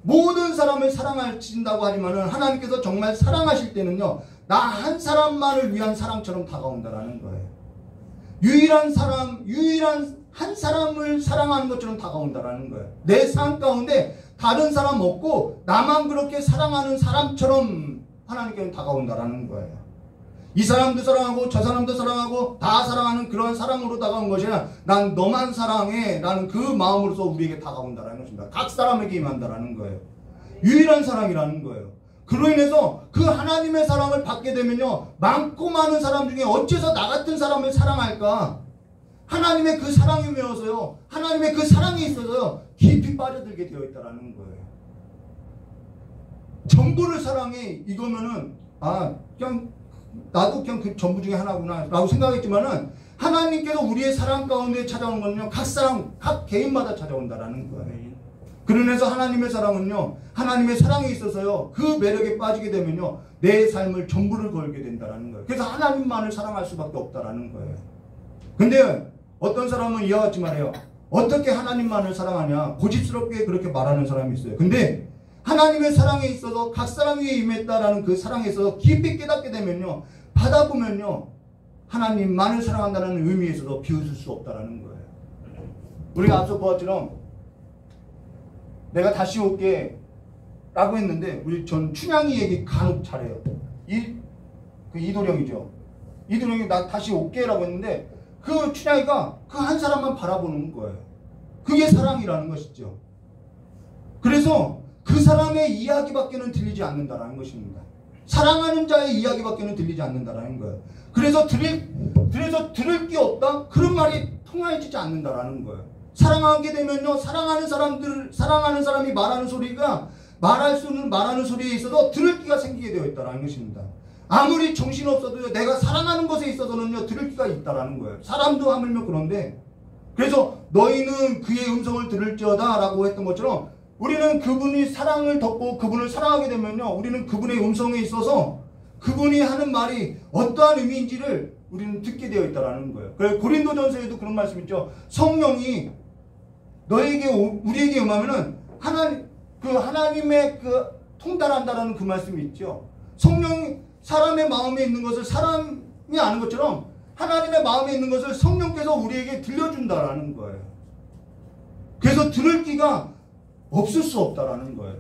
Speaker 2: 모든 사람을 사랑하신다고 하지만은 하나님께서 정말 사랑하실 때는요 나 한 사람만을 위한 사랑처럼 다가온다라는 거예요. 유일한 한 사람을 사랑하는 것처럼 다가온다라는 거예요. 내 삶 가운데 다른 사람 없고 나만 그렇게 사랑하는 사람처럼 하나님께는 다가온다라는 거예요. 이 사람도 사랑하고 저 사람도 사랑하고 다 사랑하는 그런 사랑으로 다가온 것이 아니라 난 너만 사랑해 라는 그 마음으로서 우리에게 다가온다라는 것입니다. 각 사람에게 임한다라는 거예요. 유일한 사랑이라는 거예요. 그로 인해서 그 하나님의 사랑을 받게 되면요 많고 많은 사람 중에 어째서 나 같은 사람을 사랑할까? 하나님의 그 사랑이 메어서요 하나님의 그 사랑이 있어서요 깊이 빠져들게 되어 있다라는 거예요. 전부를 사랑해 이거면은 그냥 나도 그냥 그 전부 중에 하나구나 라고 생각했지만은 하나님께서 우리의 사랑 가운데 찾아오는 거는요 각 사람 각 개인마다 찾아온다라는 거예요. 그러면서 하나님의 사랑은요 하나님의 사랑에 있어서요 그 매력에 빠지게 되면요 내 삶을 전부를 걸게 된다라는 거예요. 그래서 하나님만을 사랑할 수밖에 없다라는 거예요. 근데 어떤 사람은 이와 같이 말해요. 어떻게 하나님만을 사랑하냐 고집스럽게 그렇게 말하는 사람이 있어요. 근데 하나님의 사랑에 있어서 각 사람 위에 임했다라는 그 사랑에 있어서 깊이 깨닫게 되면요 받아보면요 하나님만을 사랑한다는 의미에 있어서 비웃을 수 없다라는 거예요. 우리가 앞서 보았처럼 내가 다시 올게 라고 했는데 전 춘향이 얘기 간혹 잘해요. 이도령이죠. 이도령이 나 다시 올게 라고 했는데 그 춘향이가 그 한 사람만 바라보는 거예요. 그게 사랑이라는 것이죠. 그래서 그 사람의 이야기밖에는 들리지 않는다라는 것입니다. 사랑하는 자의 이야기밖에는 들리지 않는다라는 거예요. 그래서 들을 게 없다? 그런 말이 통하지 않는다라는 거예요. 사랑하게 되면요, 사랑하는 사람이 말하는 소리가 말하는 소리에 있어서 들을 기가 생기게 되어 있다라는 것입니다. 아무리 정신없어도요, 내가 사랑하는 것에 있어서는요, 들을 기가 있다라는 거예요. 사람도 하물며 그런데, 그래서 너희는 그의 음성을 들을지어다 라고 했던 것처럼 우리는 그분이 사랑을 덮고 그분을 사랑하게 되면요, 우리는 그분의 음성에 있어서 그분이 하는 말이 어떠한 의미인지를 우리는 듣게 되어 있다라는 거예요. 그래서 고린도전서에도 그런 말씀 있죠. 성령이 우리에게 임하면은 하나님의 통달한다라는 그 말씀이 있죠. 성령이 사람의 마음에 있는 것을 사람이 아는 것처럼 하나님의 마음에 있는 것을 성령께서 우리에게 들려준다라는 거예요. 그래서 들을 기가 없을 수 없다라는 거예요.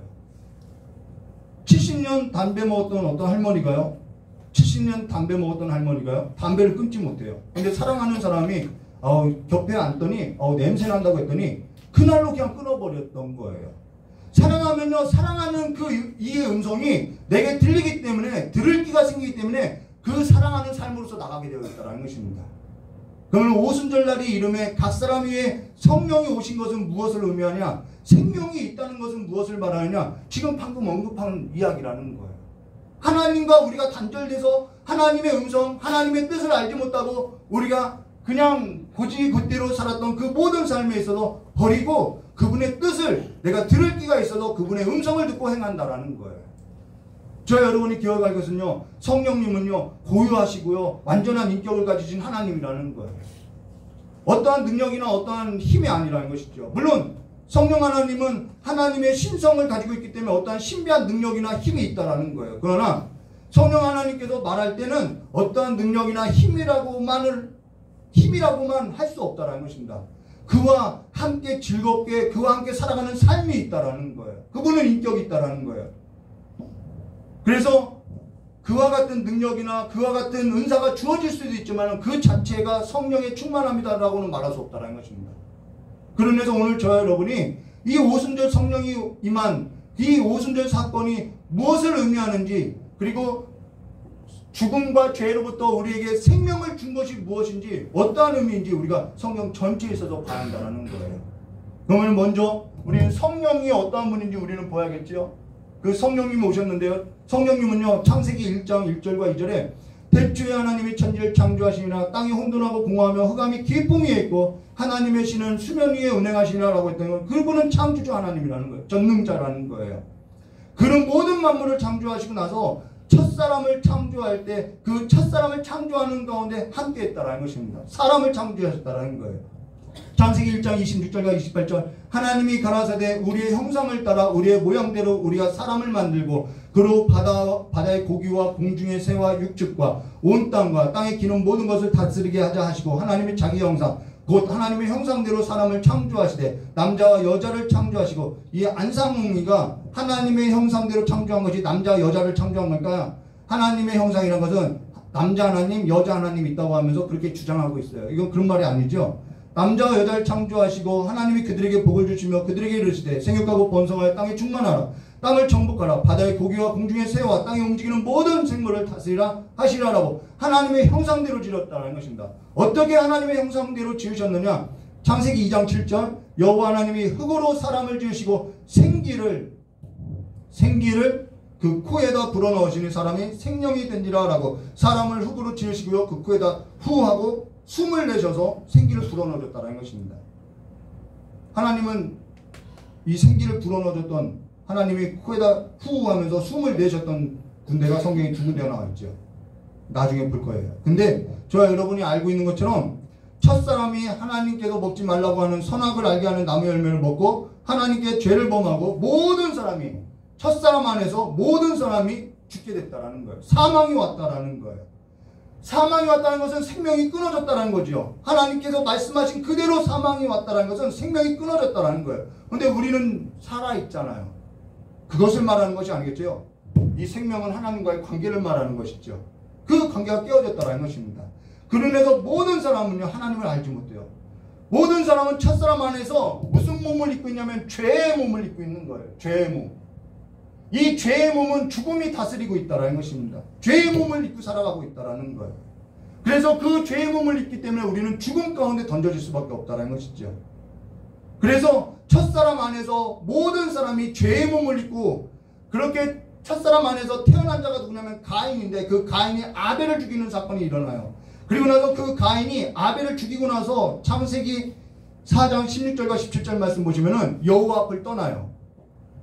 Speaker 2: 70년 담배 먹었던 어떤 할머니가요. 70년 담배 먹었던 할머니가요. 담배를 끊지 못해요. 근데 사랑하는 사람이 곁에 앉더니 냄새 난다고 했더니 그날로 그냥 끊어버렸던 거예요. 사랑하면요, 사랑하는 이의 음성이 내게 들리기 때문에, 들을 기가 생기기 때문에 그 사랑하는 삶으로서 나가게 되어 있다는 것입니다. 그러면 오순절날이 이름에 각 사람 위에 성령이 오신 것은 무엇을 의미하냐? 생명이 있다는 것은 무엇을 말하느냐? 지금 방금 언급한 이야기라는 거예요. 하나님과 우리가 단절돼서 하나님의 음성, 하나님의 뜻을 알지 못하고 우리가 그냥 고지 그대로 살았던 그 모든 삶에 있어서 버리고 그분의 뜻을 내가 들을 기가 있어서 그분의 음성을 듣고 행한다라는 거예요. 저 여러분이 기억할 것은요, 성령님은요 고유하시고요 완전한 인격을 가지신 하나님이라는 거예요. 어떠한 능력이나 어떠한 힘이 아니라는 것이죠. 물론 성령 하나님은 하나님의 신성을 가지고 있기 때문에 어떠한 신비한 능력이나 힘이 있다라는 거예요. 그러나 성령 하나님께서 말할 때는 어떠한 능력이나 힘이라고만 할 수 없다라는 것입니다. 그와 함께 즐겁게 그와 함께 살아가는 삶이 있다라는 거예요. 그분은 인격이 있다라는 거예요. 그래서 그와 같은 능력이나 그와 같은 은사가 주어질 수도 있지만 그 자체가 성령의 충만함이다라고는 말할 수 없다는 것입니다. 그러면서 오늘 저와 여러분이 이 오순절 성령이 임한 이 오순절 사건이 무엇을 의미하는지, 그리고 죽음과 죄로부터 우리에게 생명을 준 것이 무엇인지, 어떠한 의미인지 우리가 성경 전체에 있어서 봐야 한다는 거예요. 그러면 먼저 우리는 성령이 어떠한 분인지 우리는 봐야겠죠. 그 성령님이 오셨는데요, 성령님은요 창세기 1장 1절과 2절에 대초에 하나님이 천지를 창조하시니라 땅이 혼돈하고 공허하며 흑암이 깊음 위에 있고 하나님의 신은 수면 위에 운행하시니라 라고 했던 건 그분은 창조주 하나님이라는 거예요. 전능자라는 거예요. 그런 모든 만물을 창조하시고 나서 첫사람을 창조할 때 그 첫사람을 창조하는 가운데 함께 했다라는 것입니다. 사람을 창조하셨다라는 거예요. 창세기 1장 26절과 28절 하나님이 가라사대 우리의 형상을 따라 우리의 모양대로 우리가 사람을 만들고 그로 바다의 고기와 공중의 새와 육축과 온 땅과 땅에 기는 모든 것을 다스리게 하자 하시고 하나님이 자기 형상 곧 하나님의 형상대로 사람을 창조하시되 남자와 여자를 창조하시고 이 안상홍이가 하나님의 형상대로 창조한 것이 남자와 여자를 창조한 걸까요? 하나님의 형상이라는 것은 남자 하나님 여자 하나님 있다고 하면서 그렇게 주장하고 있어요. 이건 그런 말이 아니죠. 남자와 여자를 창조하시고 하나님이 그들에게 복을 주시며 그들에게 이르시되 생육하고 번성하여 땅에 충만하라 땅을 정복하라 바다의 고기와 공중의 새와 땅에 움직이는 모든 생물을 다스리라 하시라라고 하나님의 형상대로 지었다는 것입니다. 어떻게 하나님의 형상대로 지으셨느냐? 창세기 2장 7절 여호와 하나님이 흙으로 사람을 지으시고 생기를 그 코에다 불어넣으시니 사람이 생명이 된지라 라고 사람을 흙으로 지으시고요 그 코에다 후하고 숨을 내셔서 생기를 불어넣어줬다는 것입니다. 하나님은 이 생기를 불어넣어줬던 하나님이 코에다 후 하면서 숨을 내셨던 군대가 성경에 두 군데가 나와 있죠. 나중에 볼 거예요. 근데 저와 여러분이 알고 있는 것처럼 첫사람이 하나님께서 먹지 말라고 하는 선악을 알게 하는 나무 열매를 먹고 하나님께 죄를 범하고 모든 사람이 첫사람 안에서 모든 사람이 죽게 됐다라는 거예요. 사망이 왔다라는 거예요. 사망이 왔다는 것은 생명이 끊어졌다는 거죠. 하나님께서 말씀하신 그대로 사망이 왔다는 것은 생명이 끊어졌다는 거예요. 근데 우리는 살아있잖아요. 그것을 말하는 것이 아니겠죠. 이 생명은 하나님과의 관계를 말하는 것이죠. 그 관계가 깨어졌다는 것입니다. 그러면서 모든 사람은요 하나님을 알지 못해요. 모든 사람은 첫사람 안에서 무슨 몸을 입고 있냐면 죄의 몸을 입고 있는 거예요. 죄의 몸. 이 죄의 몸은 죽음이 다스리고 있다는 것입니다. 죄의 몸을 입고 살아가고 있다는 거예요. 그래서 그 죄의 몸을 입기 때문에 우리는 죽음 가운데 던져질 수밖에 없다는 것이죠. 그래서 첫사람 안에서 모든 사람이 죄의 몸을 입고 그렇게 첫사람 안에서 태어난 자가 누구냐면 가인인데 그 가인이 아벨을 죽이는 사건이 일어나요. 그리고 나서 그 가인이 아벨을 죽이고 나서 창세기 4장 16절과 17절 말씀 보시면은 여호와 앞을 떠나요.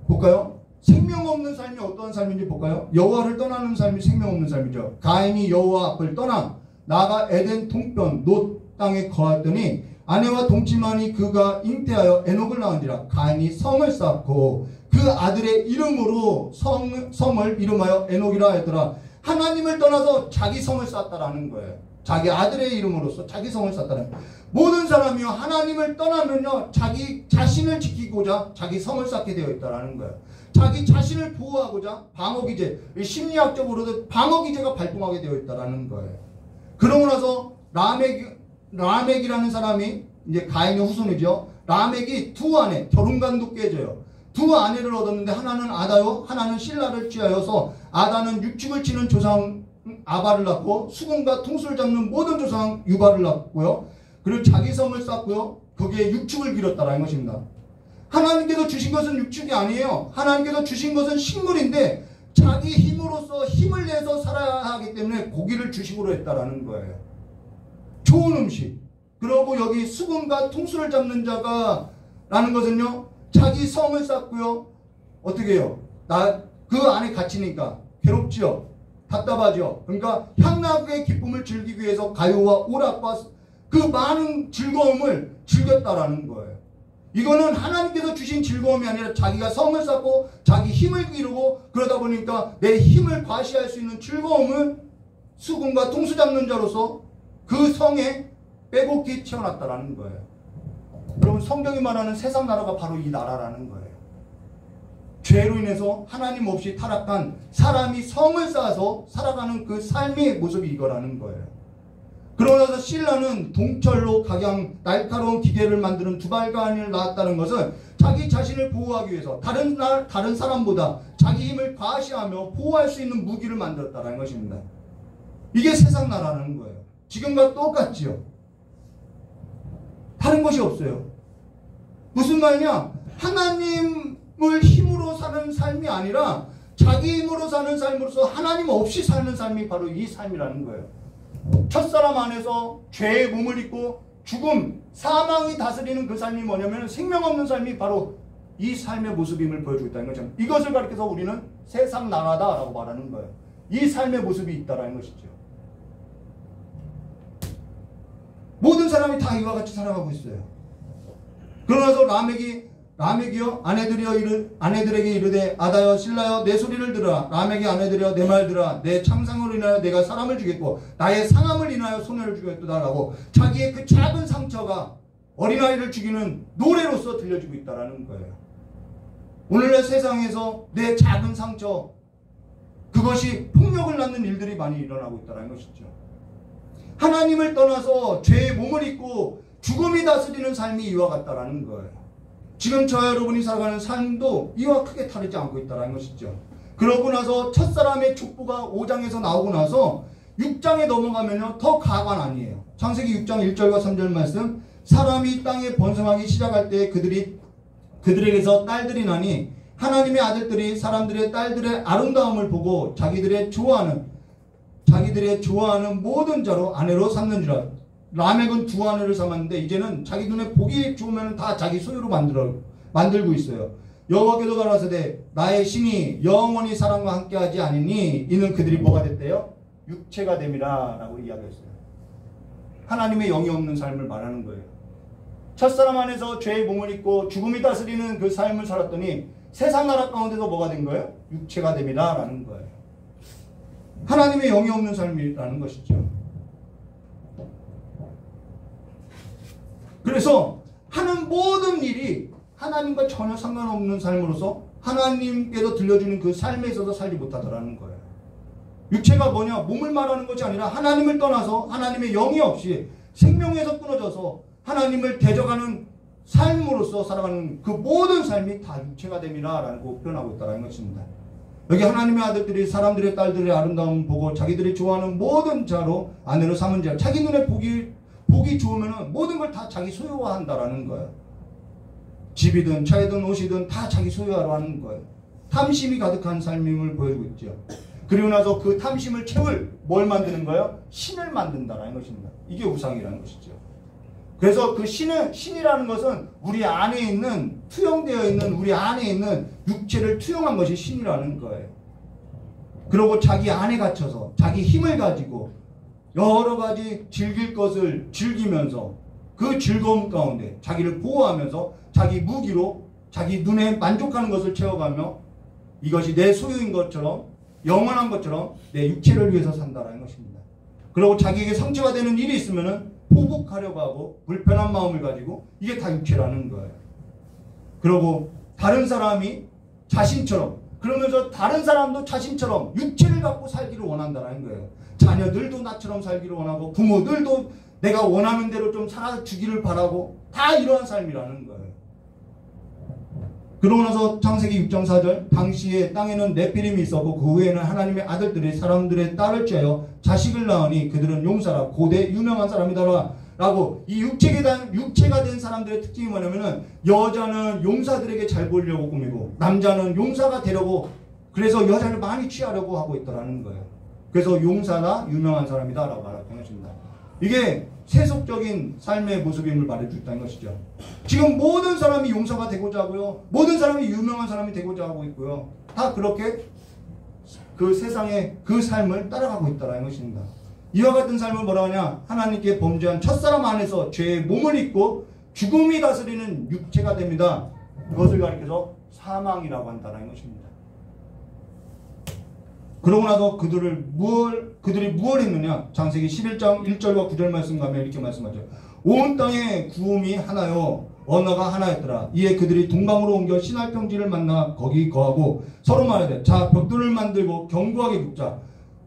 Speaker 2: 볼까요? 생명 없는 삶이 어떠한 삶인지 볼까요? 여호와를 떠나는 삶이 생명 없는 삶이죠. 가인이 여호와 앞을 떠나 나가 에덴 동편 놋 땅에 거하더니 아내와 동침하니 그가 잉태하여 에녹을 낳은지라. 가인이 성을 쌓고 그 아들의 이름으로 성을 이름하여 에녹이라 하였더라. 하나님을 떠나서 자기 성을 쌓았다라는 거예요. 자기 아들의 이름으로서 자기 성을 쌓았다는 거예요. 모든 사람이요 하나님을 떠나면요 자기 자신을 지키고자 자기 성을 쌓게 되어 있다라는 거예요. 자기 자신을 보호하고자 방어기제, 심리학적으로도 방어기제가 발동하게 되어 있다라는 거예요. 그러고 나서 라멕이라는 사람이 이제 가인의 후손이죠. 라멕이 두 아내, 결혼관도 깨져요. 두 아내를 얻었는데 하나는 아다요, 하나는 실라를 취하여서 아다는 육축을 치는 조상 아바를 낳고 수금과 퉁수를 잡는 모든 조상 유바를 낳고요. 그리고 자기 성을 쌓고요. 거기에 육축을 기렸다라는 것입니다. 하나님께서 주신 것은 육축이 아니에요. 하나님께서 주신 것은 식물인데 자기 힘으로써 힘을 내서 살아야 하기 때문에 고기를 주식으로 했다라는 거예요. 좋은 음식. 그리고 여기 수금과 퉁수를 잡는 자가 라는 것은요. 자기 성을 쌓고요. 어떻게 해요? 그 안에 갇히니까 괴롭지요. 답답하죠. 그러니까 향락의 기쁨을 즐기기 위해서 가요와 오락과 그 많은 즐거움을 즐겼다라는 거예요. 이거는 하나님께서 주신 즐거움이 아니라 자기가 성을 쌓고 자기 힘을 기르고 그러다 보니까 내 힘을 과시할 수 있는 즐거움을 수금과 퉁수 잡는 자로서 그 성에 빼곡히 채워놨다라는 거예요. 여러분 성경이 말하는 세상 나라가 바로 이 나라라는 거예요. 죄로 인해서 하나님 없이 타락한 사람이 성을 쌓아서 살아가는 그 삶의 모습이 이거라는 거예요. 그러고 나서 신라는 동철로 각양 날카로운 기계를 만드는 두발간을 낳았다는 것은 자기 자신을 보호하기 위해서 다른 사람보다 자기 힘을 과시하며 보호할 수 있는 무기를 만들었다는 것입니다. 이게 세상 나라는 거예요. 지금과 똑같지요. 다른 것이 없어요. 무슨 말이냐? 하나님을 힘으로 사는 삶이 아니라 자기 힘으로 사는 삶으로서 하나님 없이 사는 삶이 바로 이 삶이라는 거예요. 첫사람 안에서 죄의 몸을 입고 죽음, 사망이 다스리는 그 삶이 뭐냐면 생명 없는 삶이 바로 이 삶의 모습임을 보여주고 있다는 거죠. 이것을 가리켜서 우리는 세상 나라다라고 말하는 거예요. 이 삶의 모습이 있다는 것이죠. 모든 사람이 다 이와 같이 살아가고 있어요. 그러나서 라멕이요 아내들에게 이르되 아다여 실라여 내 소리를 들으라. 라멕이 아내들여 내 말 들으라. 내 창상으로 인하여 내가 사람을 죽였고 나의 상함을 인하여 소년을 죽였다라고 자기의 그 작은 상처가 어린아이를 죽이는 노래로서 들려주고 있다라는 거예요. 오늘날 세상에서 내 작은 상처 그것이 폭력을 낳는 일들이 많이 일어나고 있다는 것이죠. 하나님을 떠나서 죄의 몸을 입고 죽음이 다스리는 삶이 이와 같다라는 거예요. 지금 저와 여러분이 살아가는 삶도 이와 크게 다르지 않고 있다는 것이죠. 그러고 나서 첫사람의 족보가 5장에서 나오고 나서 6장에 넘어가면요 더 가관 아니에요. 창세기 6장 1절과 3절 말씀 사람이 땅에 번성하기 시작할 때 그들에게서 딸들이 나니 하나님의 아들들이 사람들의 딸들의 아름다움을 보고 자기들의 좋아하는 모든 자로 아내로 삼는지라. 라멕은 두 아내를 삼았는데 이제는 자기 눈에 복이 좋으면 다 자기 소유로 만들고 있어요. 여호와께서 가라사대 나의 신이 영원히 사람과 함께하지 아니니 이는 그들이 뭐가 됐대요? 육체가 됨이라 라고 이야기했어요. 하나님의 영이 없는 삶을 말하는 거예요. 첫사람 안에서 죄의 몸을 입고 죽음이 다스리는 그 삶을 살았더니 세상 나라 가운데서 뭐가 된 거예요? 육체가 됨이라 라는 거예요. 하나님의 영이 없는 삶이라는 것이죠. 그래서 하는 모든 일이 하나님과 전혀 상관없는 삶으로서 하나님께서 들려주는 그 삶에 있어서 살지 못하더라는 거예요. 육체가 뭐냐? 몸을 말하는 것이 아니라 하나님을 떠나서 하나님의 영이 없이 생명에서 끊어져서 하나님을 대적하는 삶으로서 살아가는 그 모든 삶이 다 육체가 됨이라 라고 표현하고 있다는 것입니다. 여기 하나님의 아들들이 사람들의 딸들의 아름다움 보고 자기들이 좋아하는 모든 자로 아내로 삼은 자. 자기 눈에 복이 좋으면 모든 걸 다 자기 소유화한다라는 거예요. 집이든 차이든 옷이든 다 자기 소유화로 하는 거예요. 탐심이 가득한 삶임을 보여주고 있죠. 그리고 나서 그 탐심을 채울 뭘 만드는 거예요? 신을 만든다라는 것입니다. 이게 우상이라는 것이죠. 그래서 그 신이라는 것은 우리 안에 있는 투영되어 있는 우리 안에 있는 육체를 투영한 것이 신이라는 거예요. 그리고 자기 안에 갇혀서 자기 힘을 가지고 여러 가지 즐길 것을 즐기면서 그 즐거움 가운데 자기를 보호하면서 자기 무기로 자기 눈에 만족하는 것을 채워가며 이것이 내 소유인 것처럼 영원한 것처럼 내 육체를 위해서 산다는 것입니다. 그리고 자기에게 상처가 되는 일이 있으면은 포복하려고 하고 불편한 마음을 가지고 이게 다 육체라는 거예요. 그리고 다른 사람이 자신처럼 그러면서 다른 사람도 자신처럼 육체를 갖고 살기를 원한다는 거예요. 자녀들도 나처럼 살기를 원하고 부모들도 내가 원하는 대로 좀 살아주기를 바라고 다 이러한 삶이라는 거예요. 그러고 나서 창세기 6장 4절 당시에 땅에는 네피림이 있었고 그 후에는 하나님의 아들들이 사람들의 딸을 취하여 자식을 낳으니 그들은 용사라 고대 유명한 사람이더라 라고. 이 육체가 된 사람들의 특징이 뭐냐면은 여자는 용사들에게 잘 보이려고 꾸미고 남자는 용사가 되려고 그래서 여자를 많이 취하려고 하고 있더라는 거예요. 그래서 용사나 유명한 사람이다 라고 말하는 것입니다. 이게 세속적인 삶의 모습임을 말해주었다는 것이죠. 지금 모든 사람이 용사가 되고자 하고요. 모든 사람이 유명한 사람이 되고자 하고 있고요. 다 그렇게 그 세상의 그 삶을 따라가고 있다는 것입니다. 이와 같은 삶을 뭐라 하냐? 하나님께 범죄한 첫사람 안에서 죄의 몸을 입고 죽음이 다스리는 육체가 됩니다. 그것을 가리켜서 사망이라고 한다는 것입니다. 그러고 나서 그들이 무엇 했느냐? 창세기 11장 1절과 9절 말씀 가면 이렇게 말씀하죠. 온 땅에 구음이 하나요 언어가 하나였더라. 이에 그들이 동방으로 옮겨 신할 평지를 만나 거기 거하고 서로 말하되 자 벽돌을 만들고 견고하게 굽자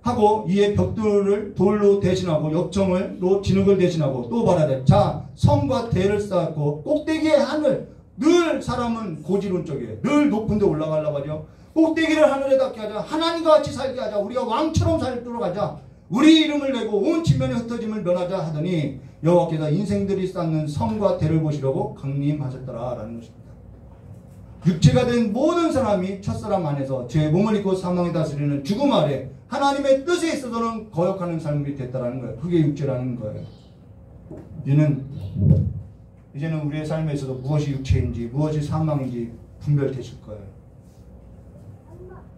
Speaker 2: 하고 이에 벽돌을 돌로 대신하고 역청으로 진흙을 대신하고 또 말하되 자 성과 대를 쌓았고 꼭대기의 하늘. 늘 사람은 고지론적이에요. 늘 높은 데 올라가려고 하죠. 꼭대기를 하늘에 닿게 하자. 하나님과 같이 살게 하자. 우리가 왕처럼 살도록 하자. 우리 이름을 내고 온 지면에 흩어짐을 면하자 하더니 여호와께서 인생들이 쌓는 성과 대를 보시려고 강림하셨더라 라는 것입니다. 육체가 된 모든 사람이 첫사람 안에서 죄의 몸을 입고 사망에 다스리는 죽음 아래 하나님의 뜻에 있어서는 거역하는 삶이 됐다라는 거예요. 그게 육체라는 거예요. 이제는 우리의 삶에 있어서 무엇이 육체인지 무엇이 사망인지 분별되실 거예요.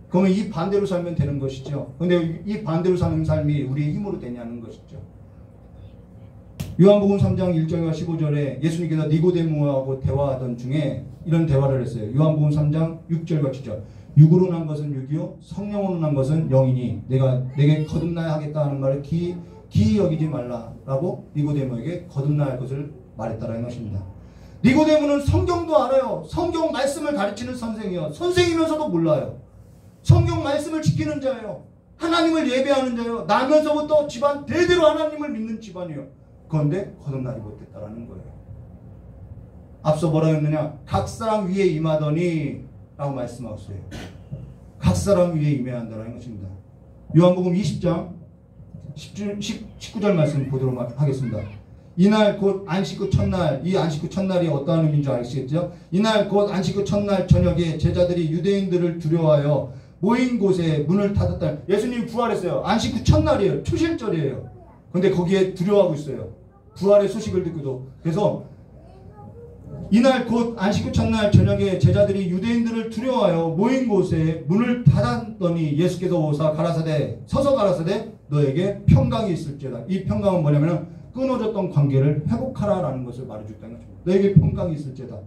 Speaker 2: 그러면 이 반대로 살면 되는 것이죠. 그런데 이 반대로 사는 삶이 우리의 힘으로 되냐는 것이죠. 요한복음 3장 1절과 15절에 예수님께서 니고데모하고 대화하던 중에 이런 대화를 했어요. 요한복음 3장 6절과 7절 육으로 난 것은 육이요 성령으로 난 것은 영이니 내가 내게 거듭나야 하겠다 하는 말을 기이 여기지 말라라고 니고데모에게 거듭나야 할 것을 말했다라는 것입니다. 니고데모는 성경도 알아요. 성경 말씀을 가르치는 선생이요. 선생이면서도 몰라요. 성경 말씀을 지키는 자예요. 하나님을 예배하는 자예요. 나면서부터 집안 대대로 하나님을 믿는 집안이에요. 그런데 거듭나지 못했다라는 거예요. 앞서 뭐라 했느냐? 각 사람 위에 임하더니 라고 말씀하셨어요. 각 사람 위에 임해야 한다는 것입니다. 요한복음 20장 19절 말씀 보도록 하겠습니다. 이날 곧 안식 후 첫날, 이 안식 후 첫날이 어떠한 의미인 줄 아시겠죠? 이날 곧 안식 후 첫날 저녁에 제자들이 유대인들을 두려워하여 모인 곳에 문을 닫았다. 예수님이 부활했어요. 안식 후 첫날이에요. 초실절이에요. 근데 거기에 두려워하고 있어요. 부활의 소식을 듣고도. 그래서 이날 곧 안식 후 첫날 저녁에 제자들이 유대인들을 두려워하여 모인 곳에 문을 닫았더니 예수께서 오사 서서 가라사대 너에게 평강이 있을지어다. 이 평강은 뭐냐면 끊어졌던 관계를 회복하라라는 것을 말해줬다는 거죠. 너에게 평강이 있을지어다.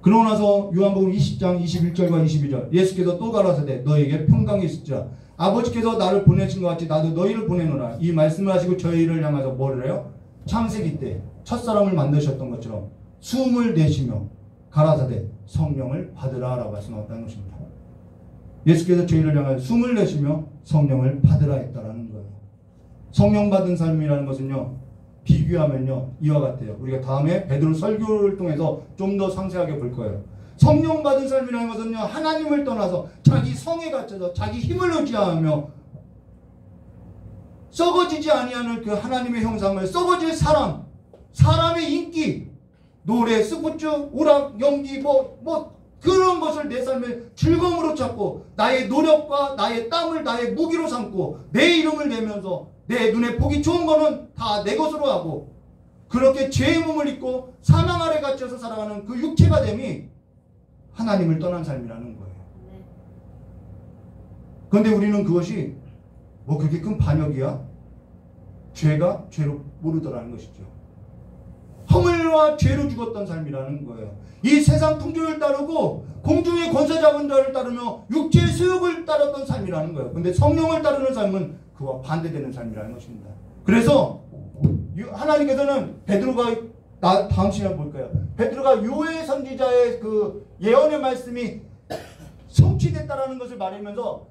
Speaker 2: 그러고 나서 요한복음 20장 21절과 22절 예수께서 또 가라사대 너에게 평강이 있을지어다. 아버지께서 나를 보내신 것 같이 나도 너희를 보내노라. 이 말씀을 하시고 저희를 향해서 뭐를 해요? 창세기 때 첫사람을 만드셨던 것처럼 숨을 내쉬며 가라사대 성령을 받으라 라고 말씀하셨다는 것입니다. 예수께서 저희를 향하여 숨을 내쉬며 성령을 받으라 했다라는 거예요. 성령 받은 삶이라는 것은요, 비교하면요 이와 같아요. 우리가 다음에 베드로 설교를 통해서 좀 더 상세하게 볼 거예요. 성령 받은 삶이라는 것은요, 하나님을 떠나서 자기 성에 갇혀서 자기 힘을 의지하며 썩어지지 아니하는 그 하나님의 형상을, 썩어질 사람의 인기, 노래, 스포츠, 오락, 연기, 그런 것을 내 삶의 즐거움으로 찾고 나의 노력과 나의 땀을 나의 무기로 삼고 내 이름을 내면서 내 눈에 보기 좋은 거는 다 내 것으로 하고 그렇게 죄의 몸을 입고 사망 아래 갇혀서 살아가는 그 육체가 됨이 하나님을 떠난 삶이라는 거예요. 그런데 우리는 그것이 그렇게 큰 반역이야? 죄가 죄로 모르더라는 것이죠. 허물과 죄로 죽었던 삶이라는 거예요. 이 세상 풍조를 따르고 공중의 권세 잡은 자를 따르며 육체의 수욕을 따랐던 삶이라는 거예요. 그런데 성령을 따르는 삶은 그와 반대되는 삶이라는 것입니다. 그래서 하나님께서는 베드로가 다음 시간에 볼 거예요. 베드로가 요엘 선지자의 그 예언의 말씀이 성취됐다라는 것을 말하면서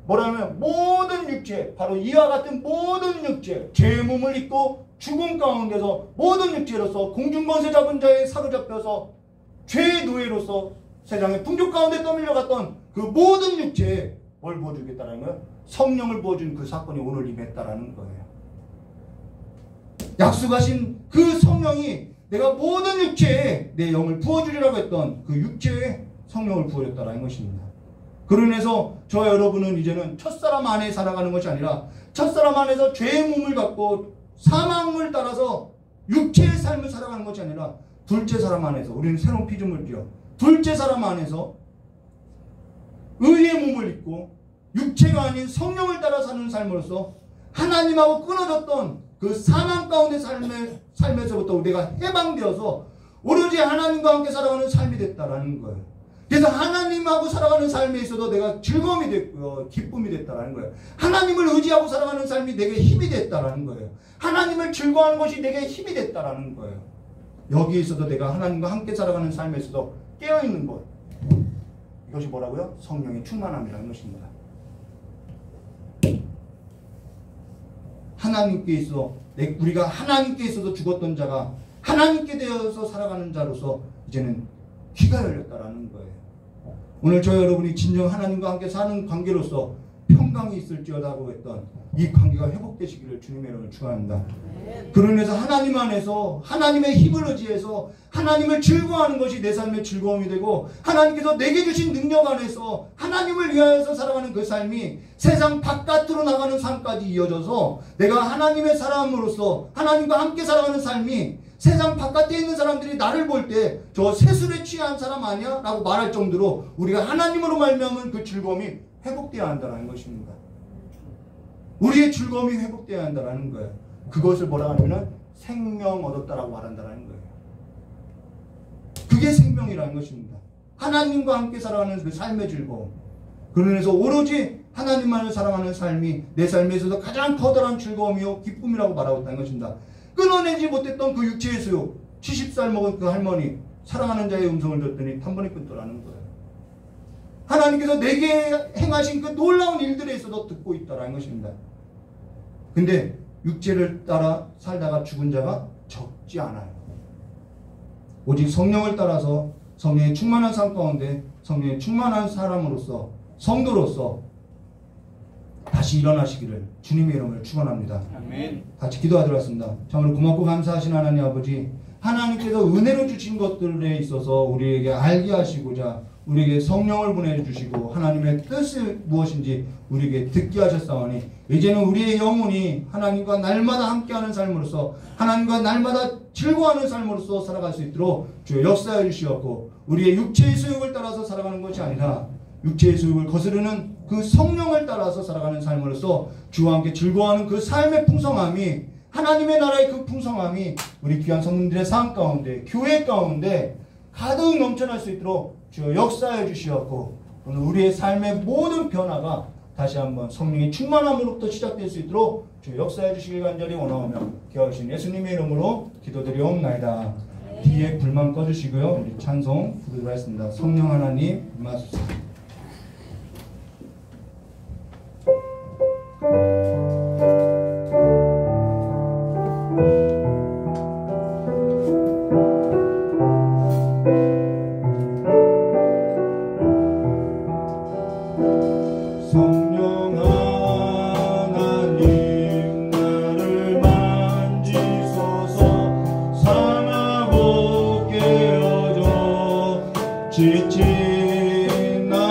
Speaker 2: 뭐라면 모든 육체, 바로 이와 같은 모든 육체, 죄의 몸을 입고 죽음 가운데서 모든 육체로서 공중권세 잡은 자에 사로잡혀서 죄의 노예로서 세상의 풍조 가운데 떠밀려갔던 그 모든 육체에 뭘 부어주겠다는 거예요? 성령을 부어준 그 사건이 오늘 임했다라는 거예요. 약속하신 그 성령이 내가 모든 육체에 내 영을 부어주리라고 했던 그 육체에 성령을 부어줬다라는 것입니다. 그로 인해서 저와 여러분은 이제는 첫사람 안에 살아가는 것이 아니라 첫사람 안에서 죄의 몸을 갖고 사망을 따라서 육체의 삶을 살아가는 것이 아니라 둘째 사람 안에서, 우리는 새로운 피조물이요, 둘째 사람 안에서 의의 몸을 입고 육체가 아닌 성령을 따라 사는 삶으로서 하나님하고 끊어졌던 그 사망 가운데 삶에서부터 우리가 해방되어서 오로지 하나님과 함께 살아가는 삶이 됐다라는 거예요. 그래서 하나님하고 살아가는 삶에 있어도 내가 즐거움이 됐고요, 기쁨이 됐다라는 거예요. 하나님을 의지하고 살아가는 삶이 내게 힘이 됐다라는 거예요. 하나님을 즐거워하는 것이 내게 힘이 됐다라는 거예요. 여기에 있어도 내가 하나님과 함께 살아가는 삶에 있어도 깨어있는 것, 이것이 뭐라고요? 성령의 충만함이라는 것입니다. 하나님께 있어, 우리가 하나님께 있어서 죽었던 자가 하나님께 되어서 살아가는 자로서 이제는 귀가 열렸다라는 거예요. 오늘 저 여러분이 진정 하나님과 함께 사는 관계로서 평강이 있을지어다고 했던 이 관계가 회복되시기를 주님의 이름으로 축원합니다. 그러면서 하나님 안에서 하나님의 힘을 의지해서 하나님을 즐거워하는 것이 내 삶의 즐거움이 되고, 하나님께서 내게 주신 능력 안에서 하나님을 위하여서 살아가는 그 삶이 세상 바깥으로 나가는 삶까지 이어져서 내가 하나님의 사람으로서 하나님과 함께 살아가는 삶이 세상 바깥에 있는 사람들이 나를 볼 때 저 세술에 취한 사람 아니야? 라고 말할 정도로 우리가 하나님으로 말미암은 그 즐거움이 회복되어야 한다는 것입니다. 우리의 즐거움이 회복되어야 한다는 거예요. 그것을 뭐라고 하냐면 생명 얻었다라고 말한다는 거예요. 그게 생명이라는 것입니다. 하나님과 함께 살아가는 그 삶의 즐거움. 그러면서 오로지 하나님만을 사랑하는 삶이 내 삶에 있어서 가장 커다란 즐거움이요 기쁨이라고 말하고 있다는 것입니다. 끊어내지 못했던 그 육체의 수욕, 70살 먹은 그 할머니, 사랑하는 자의 음성을 듣더니 한 번에 끊더라는 거예요. 하나님께서 내게 행하신 그 놀라운 일들에 있어서 듣고 있다라는 것입니다. 근데 육체를 따라 살다가 죽은 자가 적지 않아요. 오직 성령을 따라서 성령의 충만한 삶 가운데 성령의 충만한 사람으로서, 성도로서 다시 일어나시기를 주님의 이름을 축원합니다. 아멘. 같이 기도하도록 하겠습니다. 참으로 고맙고 감사하신 하나님 아버지, 하나님께서 은혜로 주신 것들에 있어서 우리에게 알게 하시고자 우리에게 성령을 보내주시고 하나님의 뜻이 무엇인지 우리에게 듣게 하셨사오니, 이제는 우리의 영혼이 하나님과 날마다 함께하는 삶으로서 하나님과 날마다 즐거워하는 삶으로서 살아갈 수 있도록 주여 역사해 주시옵고, 우리의 육체의 수욕을 따라서 살아가는 것이 아니라 육체의 수욕을 거스르는 그 성령을 따라서 살아가는 삶으로서 주와 함께 즐거워하는 그 삶의 풍성함이, 하나님의 나라의 그 풍성함이 우리 귀한 성도들의 삶 가운데, 교회 가운데 가득 넘쳐날 수 있도록 주여 역사해 주시옵고, 오늘 우리의 삶의 모든 변화가 다시 한번 성령의 충만함으로부터 시작될 수 있도록 주여 역사해 주시길 간절히 원하오며 기하신 예수님의 이름으로 기도드리옵나이다. 뒤에 불만 꺼주시고요. 우리 찬송 부르도록 하겠습니다. 성령 하나님 임하소서. 지친 나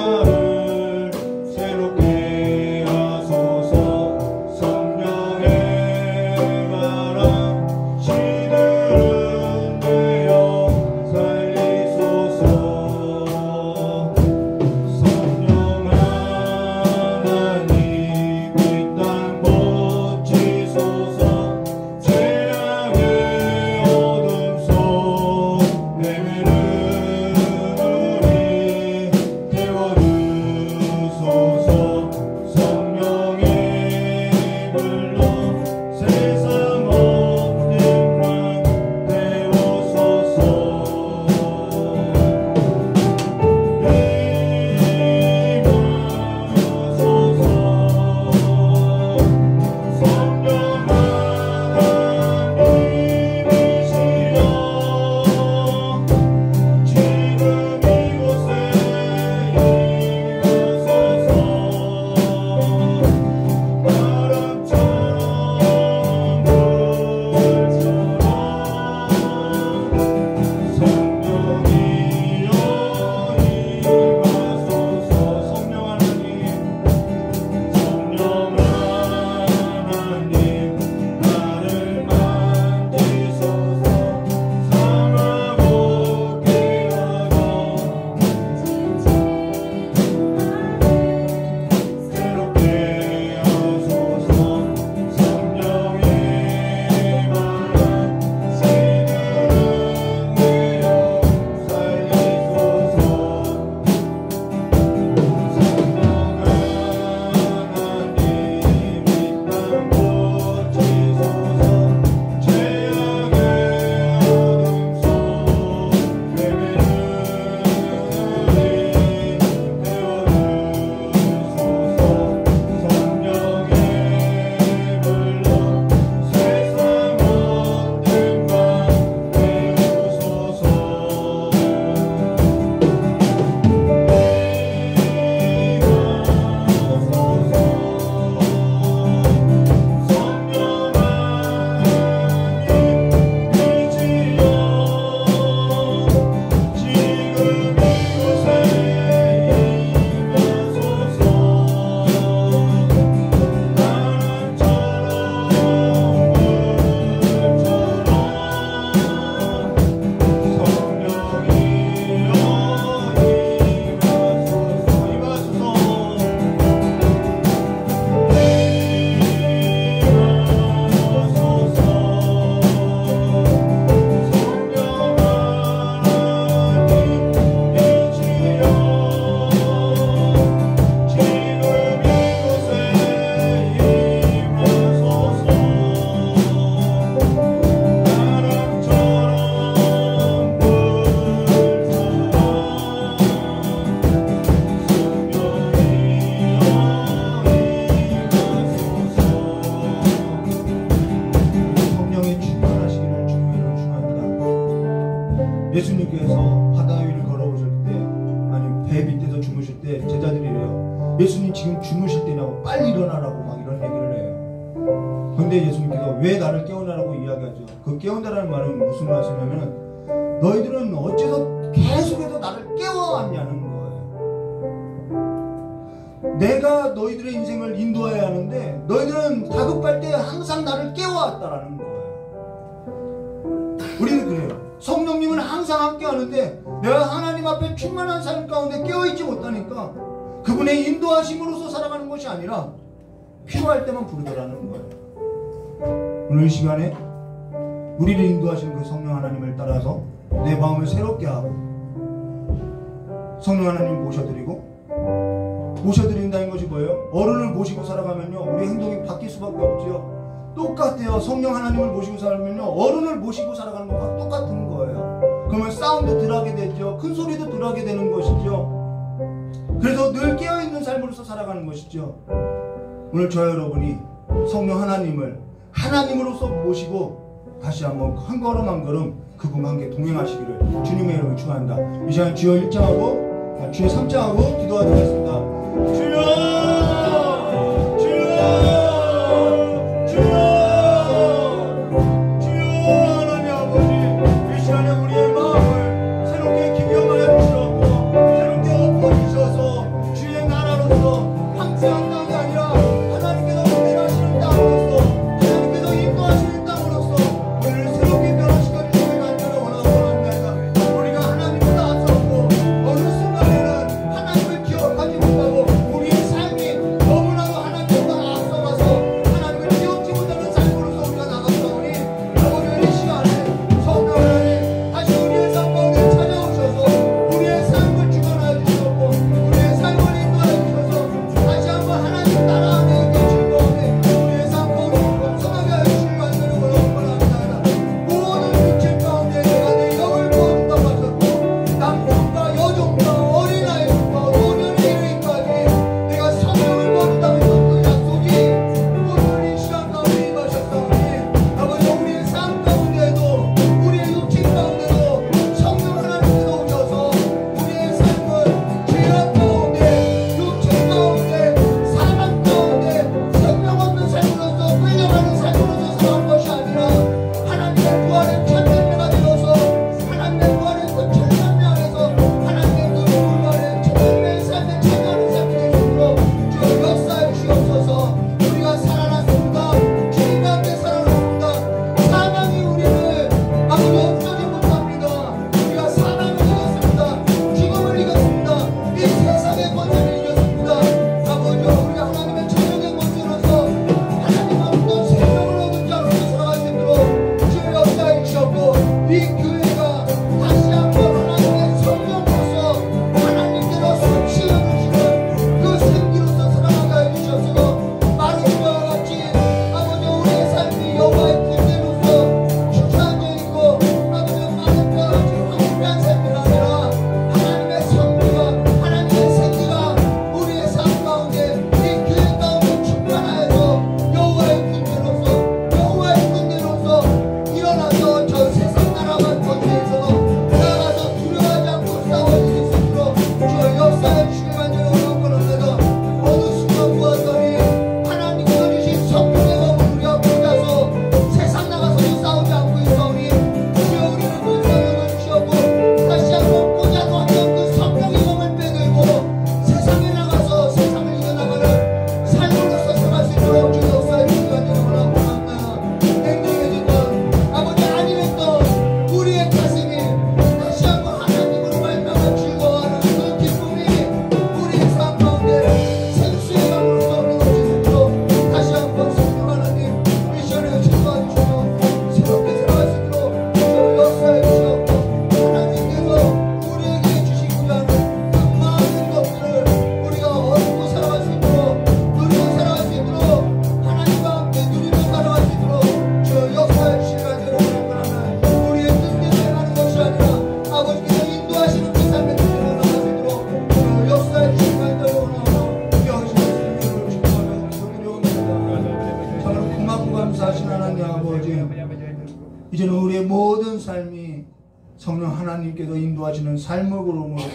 Speaker 2: 예수님께서 바다 위를 걸어오실 때, 아니 배 밑에서 주무실 때 제자들이래요. 예수님 지금 주무실 때냐고, 빨리 일어나라고 막 이런 얘기를 해요. 근데 예수님께서 왜 나를 깨우나라고 이야기하죠. 그 깨운다라는 말은 무슨 말씀이냐면, 너희들은 어째서 계속해서 나를 깨워왔냐는 거예요. 내가 너희들의 인생을 인도해야 하는데 너희들은 다급할 때 항상 나를 깨워왔다라는 거예요. 우리는 그래요. 성령님은 항상 함께 하는데 내가 하나님 앞에 충만한 삶 가운데 깨어있지 못하니까 그분의 인도하심으로써 살아가는 것이 아니라 필요할 때만 부르더라는 거예요. 오늘 이 시간에 우리를 인도하시는 그 성령 하나님을 따라서 내 마음을 새롭게 하고 성령 하나님을 모셔드린다는 것이 뭐예요? 어른을 모시고 살아가면요 우리 행동이 바뀔 수밖에 없지요. 똑같아요. 성령 하나님을 모시고 살면요 어른을 모시고 살아가는 것과 똑같은 거예요. 그러면 싸움도 덜하게 되죠. 큰 소리도 덜하게 되는 것이죠. 그래서 늘 깨어있는 삶으로서 살아가는 것이죠. 오늘 저 여러분이 성령 하나님을 하나님으로서 모시고 다시 한번 한 걸음 한 걸음 그분과 함께 동행하시기를 주님의 이름으로 축원합니다. 이 시간 주여 1장하고 주여 3장하고 기도하도록 하겠습니다. 주여 하나님 아버지, 이 시간에 우리의 마음을 새롭게 기경하여 주시옵고 새롭게 엎어주셔서 주의 나라로서 항상 땅이 아니라 하나님께서 운행하시는 땅으로서 하나님께서 인도하시는 땅으로서 우리를 새롭게 변화시켜 주시길 간절히 원합니다. 우리가 하나님보다 앞섰고 어느 순간에는 하나님을 기억하지 못하고 우리의 삶이 너무나도 하나님보다 앞서가서 하나님을 기억지 못하는 삶으로서 우리가 나갔사오니 아버지 이 시간에 성령 하나님 다시 우리의 삶 가운데 찾아오셔서 우리의 삶을 주관하여 주시고 우리의 삶을 인도하여 주셔서 다시 한번 하나님 나라 안에 계실 가운데 우리의 삶 가운데 풍성하게 하여 주시길 간절히 원합니다. 모든 육체 가운데 내가 내 영을 부어준다고 하셨고 남종과 여종과 어린아이들과 노년에 이르기까지 내가 성령을 부어준다고 했던 그 약속이 오늘 이 시간 가운데 임하셨사오니 아버지 우리의 삶 가운데에도 우리의 육체 가운데도 성령 하나님께서 오셔서 우리의 삶을 죄악 가운데 육체 가운데 사망 가운데 생명 없는 삶으로서 끌려가는 삶으로서 살아가는 것이 아니라 하나님의 부활의 천년매가 되어서 하나님의 부활의 그 천년매 안에서 하나님의 그 부활의 천년매의 삶에 참여하는 삶이 되므로 주여 역사해 주시옵소서. 우리가 살아났습니다. 주님과 함께 살아났습니다. 사망이 우리를 아버지 없어지 못합니다. 우리가 사망을 이겼습니다. 죽음을 이겼습니다. 이 세상의 권세를 이겼습니다. 아버지 우리가 하나님의 천국의 권세로서 하나님 앞에서 생명을 얻은 자로서 살아갈 수 있도록 주여 역사해 주셨고 이 교회가 다시 한번 하나님의 성령으로서 하나님께로 숨쉬어 주시는 그 생기로서 살아가게 해주셔서 마르시와 같이 아버지 우리의 삶이 여호와의 군대로서 주저앉아 있고 아버지 마르시와 같이 황폐한 삶이 아니라 하나님의 성부가 하나님의 생기가 우리의 삶 가운데 이 교회 가운데 충만하여서 여호와의 군대로서 일어나서 저 세상 나라만 전체에서도 나아가서 두려워하지 않고 싸워질 수 있도록 주여 역사해 주시길 간절히 원합니다. 어느 순간 보았더니 하나님께서 주신 성령의 검을 우리 앞에 가서 세상 나가서도 싸우지 않고 있사오니 주여 우리는 눈썰어 주시옵고 다시 한번 꽂아도 없는 그 성령의 검을 빼들고 세상에 나가서 세상을 이겨나가는 삶으로서 살아갈 수 있도록 주여 역사해 주시길 간절히 원합니다. 행동해졌던 아버지 아니했던 우리의 가슴이 다시 한번 하나님으로 말미암아 즐거워하는 그 기쁨이 우리의 삶 가운데 생수의 강으로서 흘러넘칠 수 있도록 다시 한번 성령 하나님 이 시간에 지도해 주시고 새롭게 살아갈 수 있도록 주여 역사해 주시옵고 하나님께서 우리에게 주시고자 하는 그 많은 것들을 우리가 얻고 살아갈 수 있도록 누리고 살아갈 수 있도록 하나님과 함께 누리며 살아갈 수 있도록 주여 역사해 주시길 간절히 원합니다. 우리의 뜻대로 행하는 것이 아니라 아버지께서 인도하시는 그 삶의 뜻대로 나갈 수 있도록 주여 역사해 주시길 간절히 원합니다. 여호와의 이름으로 축복하며 기도드리옵나이다. 참으로 고맙고 감사하신 하나님 아버지, 이제는 우리의 모든 삶이 성령 하나님께서 인도하시는 삶을 걸음으로써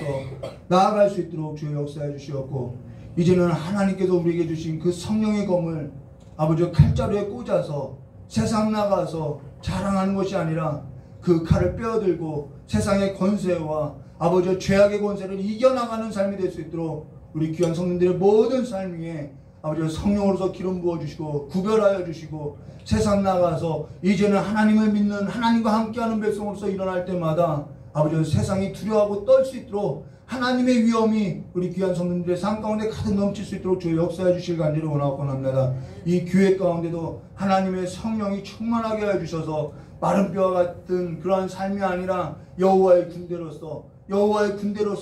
Speaker 2: 나아갈 수 있도록 주여 역사해 주시었고, 이제는 하나님께서 우리에게 주신 그 성령의 검을 아버지 칼자루에 꽂아서 세상 나가서 자랑하는 것이 아니라 그 칼을 빼어들고 세상의 권세와 아버지 죄악의 권세를 이겨나가는 삶이 될 수 있도록 우리 귀한 성도들의 모든 삶 위에 아버지 성령으로서 기름 부어주시고 구별하여 주시고, 세상 나가서 이제는 하나님을 믿는 하나님과 함께하는 백성으로서 일어날 때마다 아버지 세상이 두려워하고 떨 수 있도록 하나님의 위엄이 우리 귀한 성도들의 삶 가운데 가득 넘칠 수 있도록 주여 역사해 주실 간절히 원하곤 합니다. 이 교회 가운데도 하나님의 성령이 충만하게 해주셔서 마른 뼈와 같은 그러한 삶이 아니라 여호와의 군대로서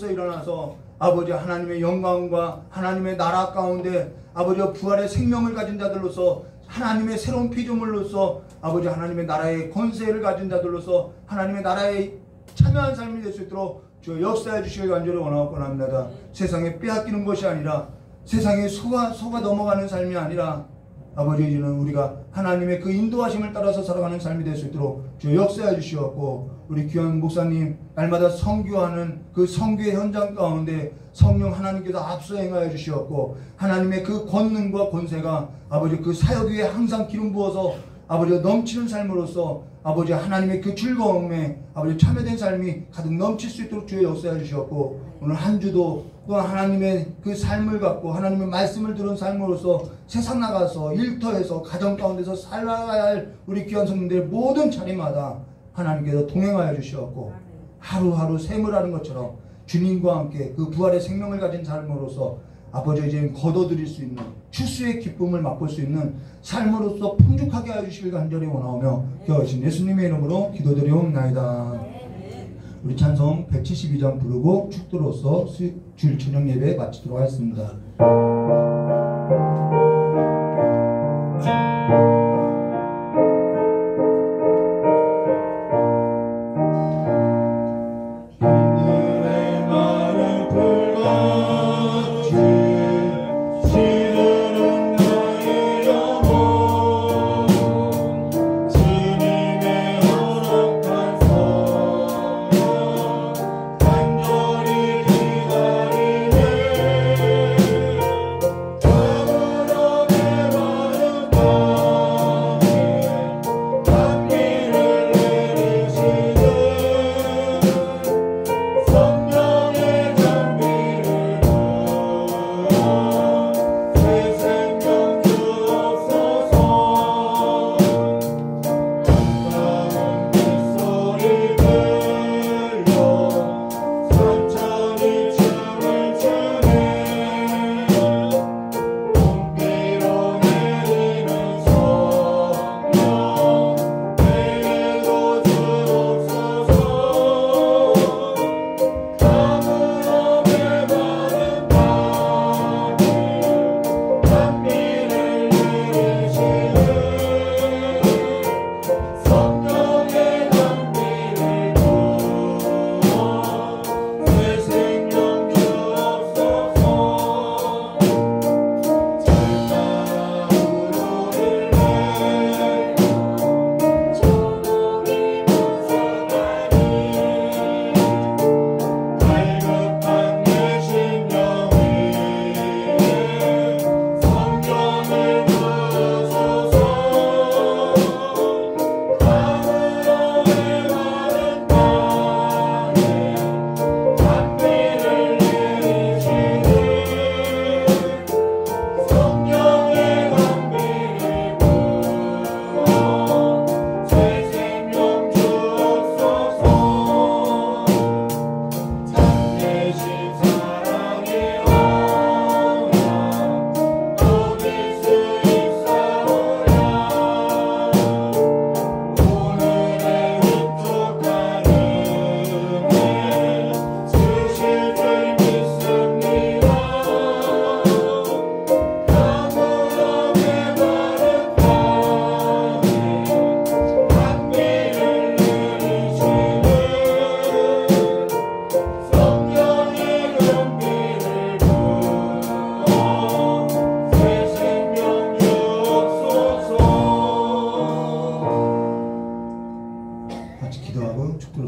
Speaker 2: 일어나서 아버지 하나님의 영광과 하나님의 나라 가운데 아버지 부활의 생명을 가진 자들로서, 하나님의 새로운 피조물로서 아버지 하나님의 나라의 권세를 가진 자들로서 하나님의 나라에 참여한 삶이 될 수 있도록 주여 역사해 주시길 간절히 원하곤 합니다. 세상에 빼앗기는 것이 아니라, 세상에 속아 넘어가는 삶이 아니라 아버지 이제는 우리가 하나님의 그 인도하심을 따라서 살아가는 삶이 될 수 있도록 주여 역사해 주시었고, 우리 귀한 목사님 날마다 선교하는 그 선교의 현장 가운데 성령 하나님께서 앞서 행하여 주시었고, 하나님의 그 권능과 권세가 아버지 그 사역 위에 항상 기름 부어서 아버지 넘치는 삶으로서 아버지 하나님의 그 즐거움에 아버지 참여된 삶이 가득 넘칠 수 있도록 주여 역사해 주셨고, 오늘 한 주도 또한 하나님의 그 삶을 갖고 하나님의 말씀을 들은 삶으로서 세상 나가서 일터에서 가정 가운데서 살아가야 할 우리 귀한 성도들의 모든 자리마다 하나님께서 동행하여 주셨고, 하루하루 샘을 것처럼 주님과 함께 그 부활의 생명을 가진 삶으로서 아버지 이제 거둬들일 수 있는 추수의 기쁨을 맛볼 수 있는 삶으로서 풍족하게 하여 주시길 간절히 원하오며 귀하신 예수님의 이름으로 기도드리옵나이다. 우리 찬송 172장 부르고 축도로서 주일 저녁 예배 마치도록 하겠습니다.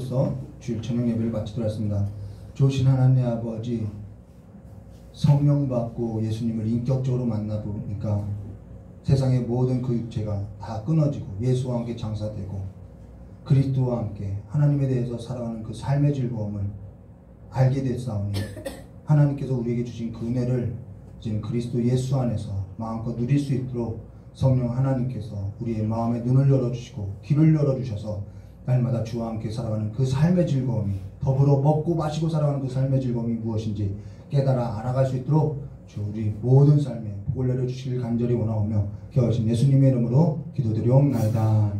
Speaker 2: 기도로서 주일 저녁 예배를 마치도록 하겠습니다. 좋으신 하나님 아버지, 성령 받고 예수님을 인격적으로 만나보니까 세상의 모든 그 육체가 다 끊어지고 예수와 함께 장사되고 그리스도와 함께 하나님에 대해서 살아가는 그 삶의 즐거움을 알게 됐사오니 하나님께서 우리에게 주신 그 은혜를 지금 그리스도 예수 안에서 마음껏 누릴 수 있도록 성령 하나님께서 우리의 마음의 눈을 열어주시고 귀를 열어주셔서 날마다 주와 함께 살아가는 그 삶의 즐거움이, 더불어 먹고 마시고 살아가는 그 삶의 즐거움이 무엇인지 깨달아 알아갈 수 있도록 주 우리 모든 삶에 복을 내려주시길 간절히 원하오며 기어하신 예수님의 이름으로 기도드리옵나이다.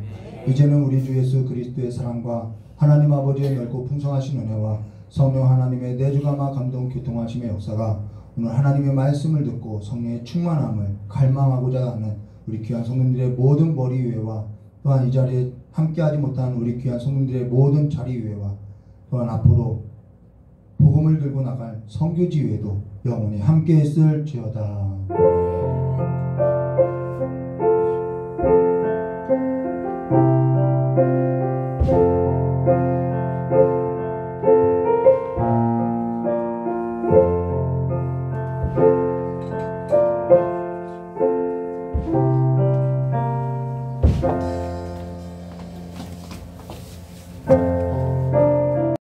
Speaker 2: 이제는 우리 주 예수 그리스도의 사랑과 하나님 아버지의 넓고 풍성하신 은혜와 성령 하나님의 내주감화 감동 교통하심의 역사가 오늘 하나님의 말씀을 듣고 성령의 충만함을 갈망하고자 하는 우리 귀한 성도들의 모든 머리 위에와 또한 이 자리에 함께하지 못한 우리 귀한 성도들의 모든 자리 위에와 또한 앞으로 복음을 들고 나갈 선교지 위에도 영원히 함께 있을지어다.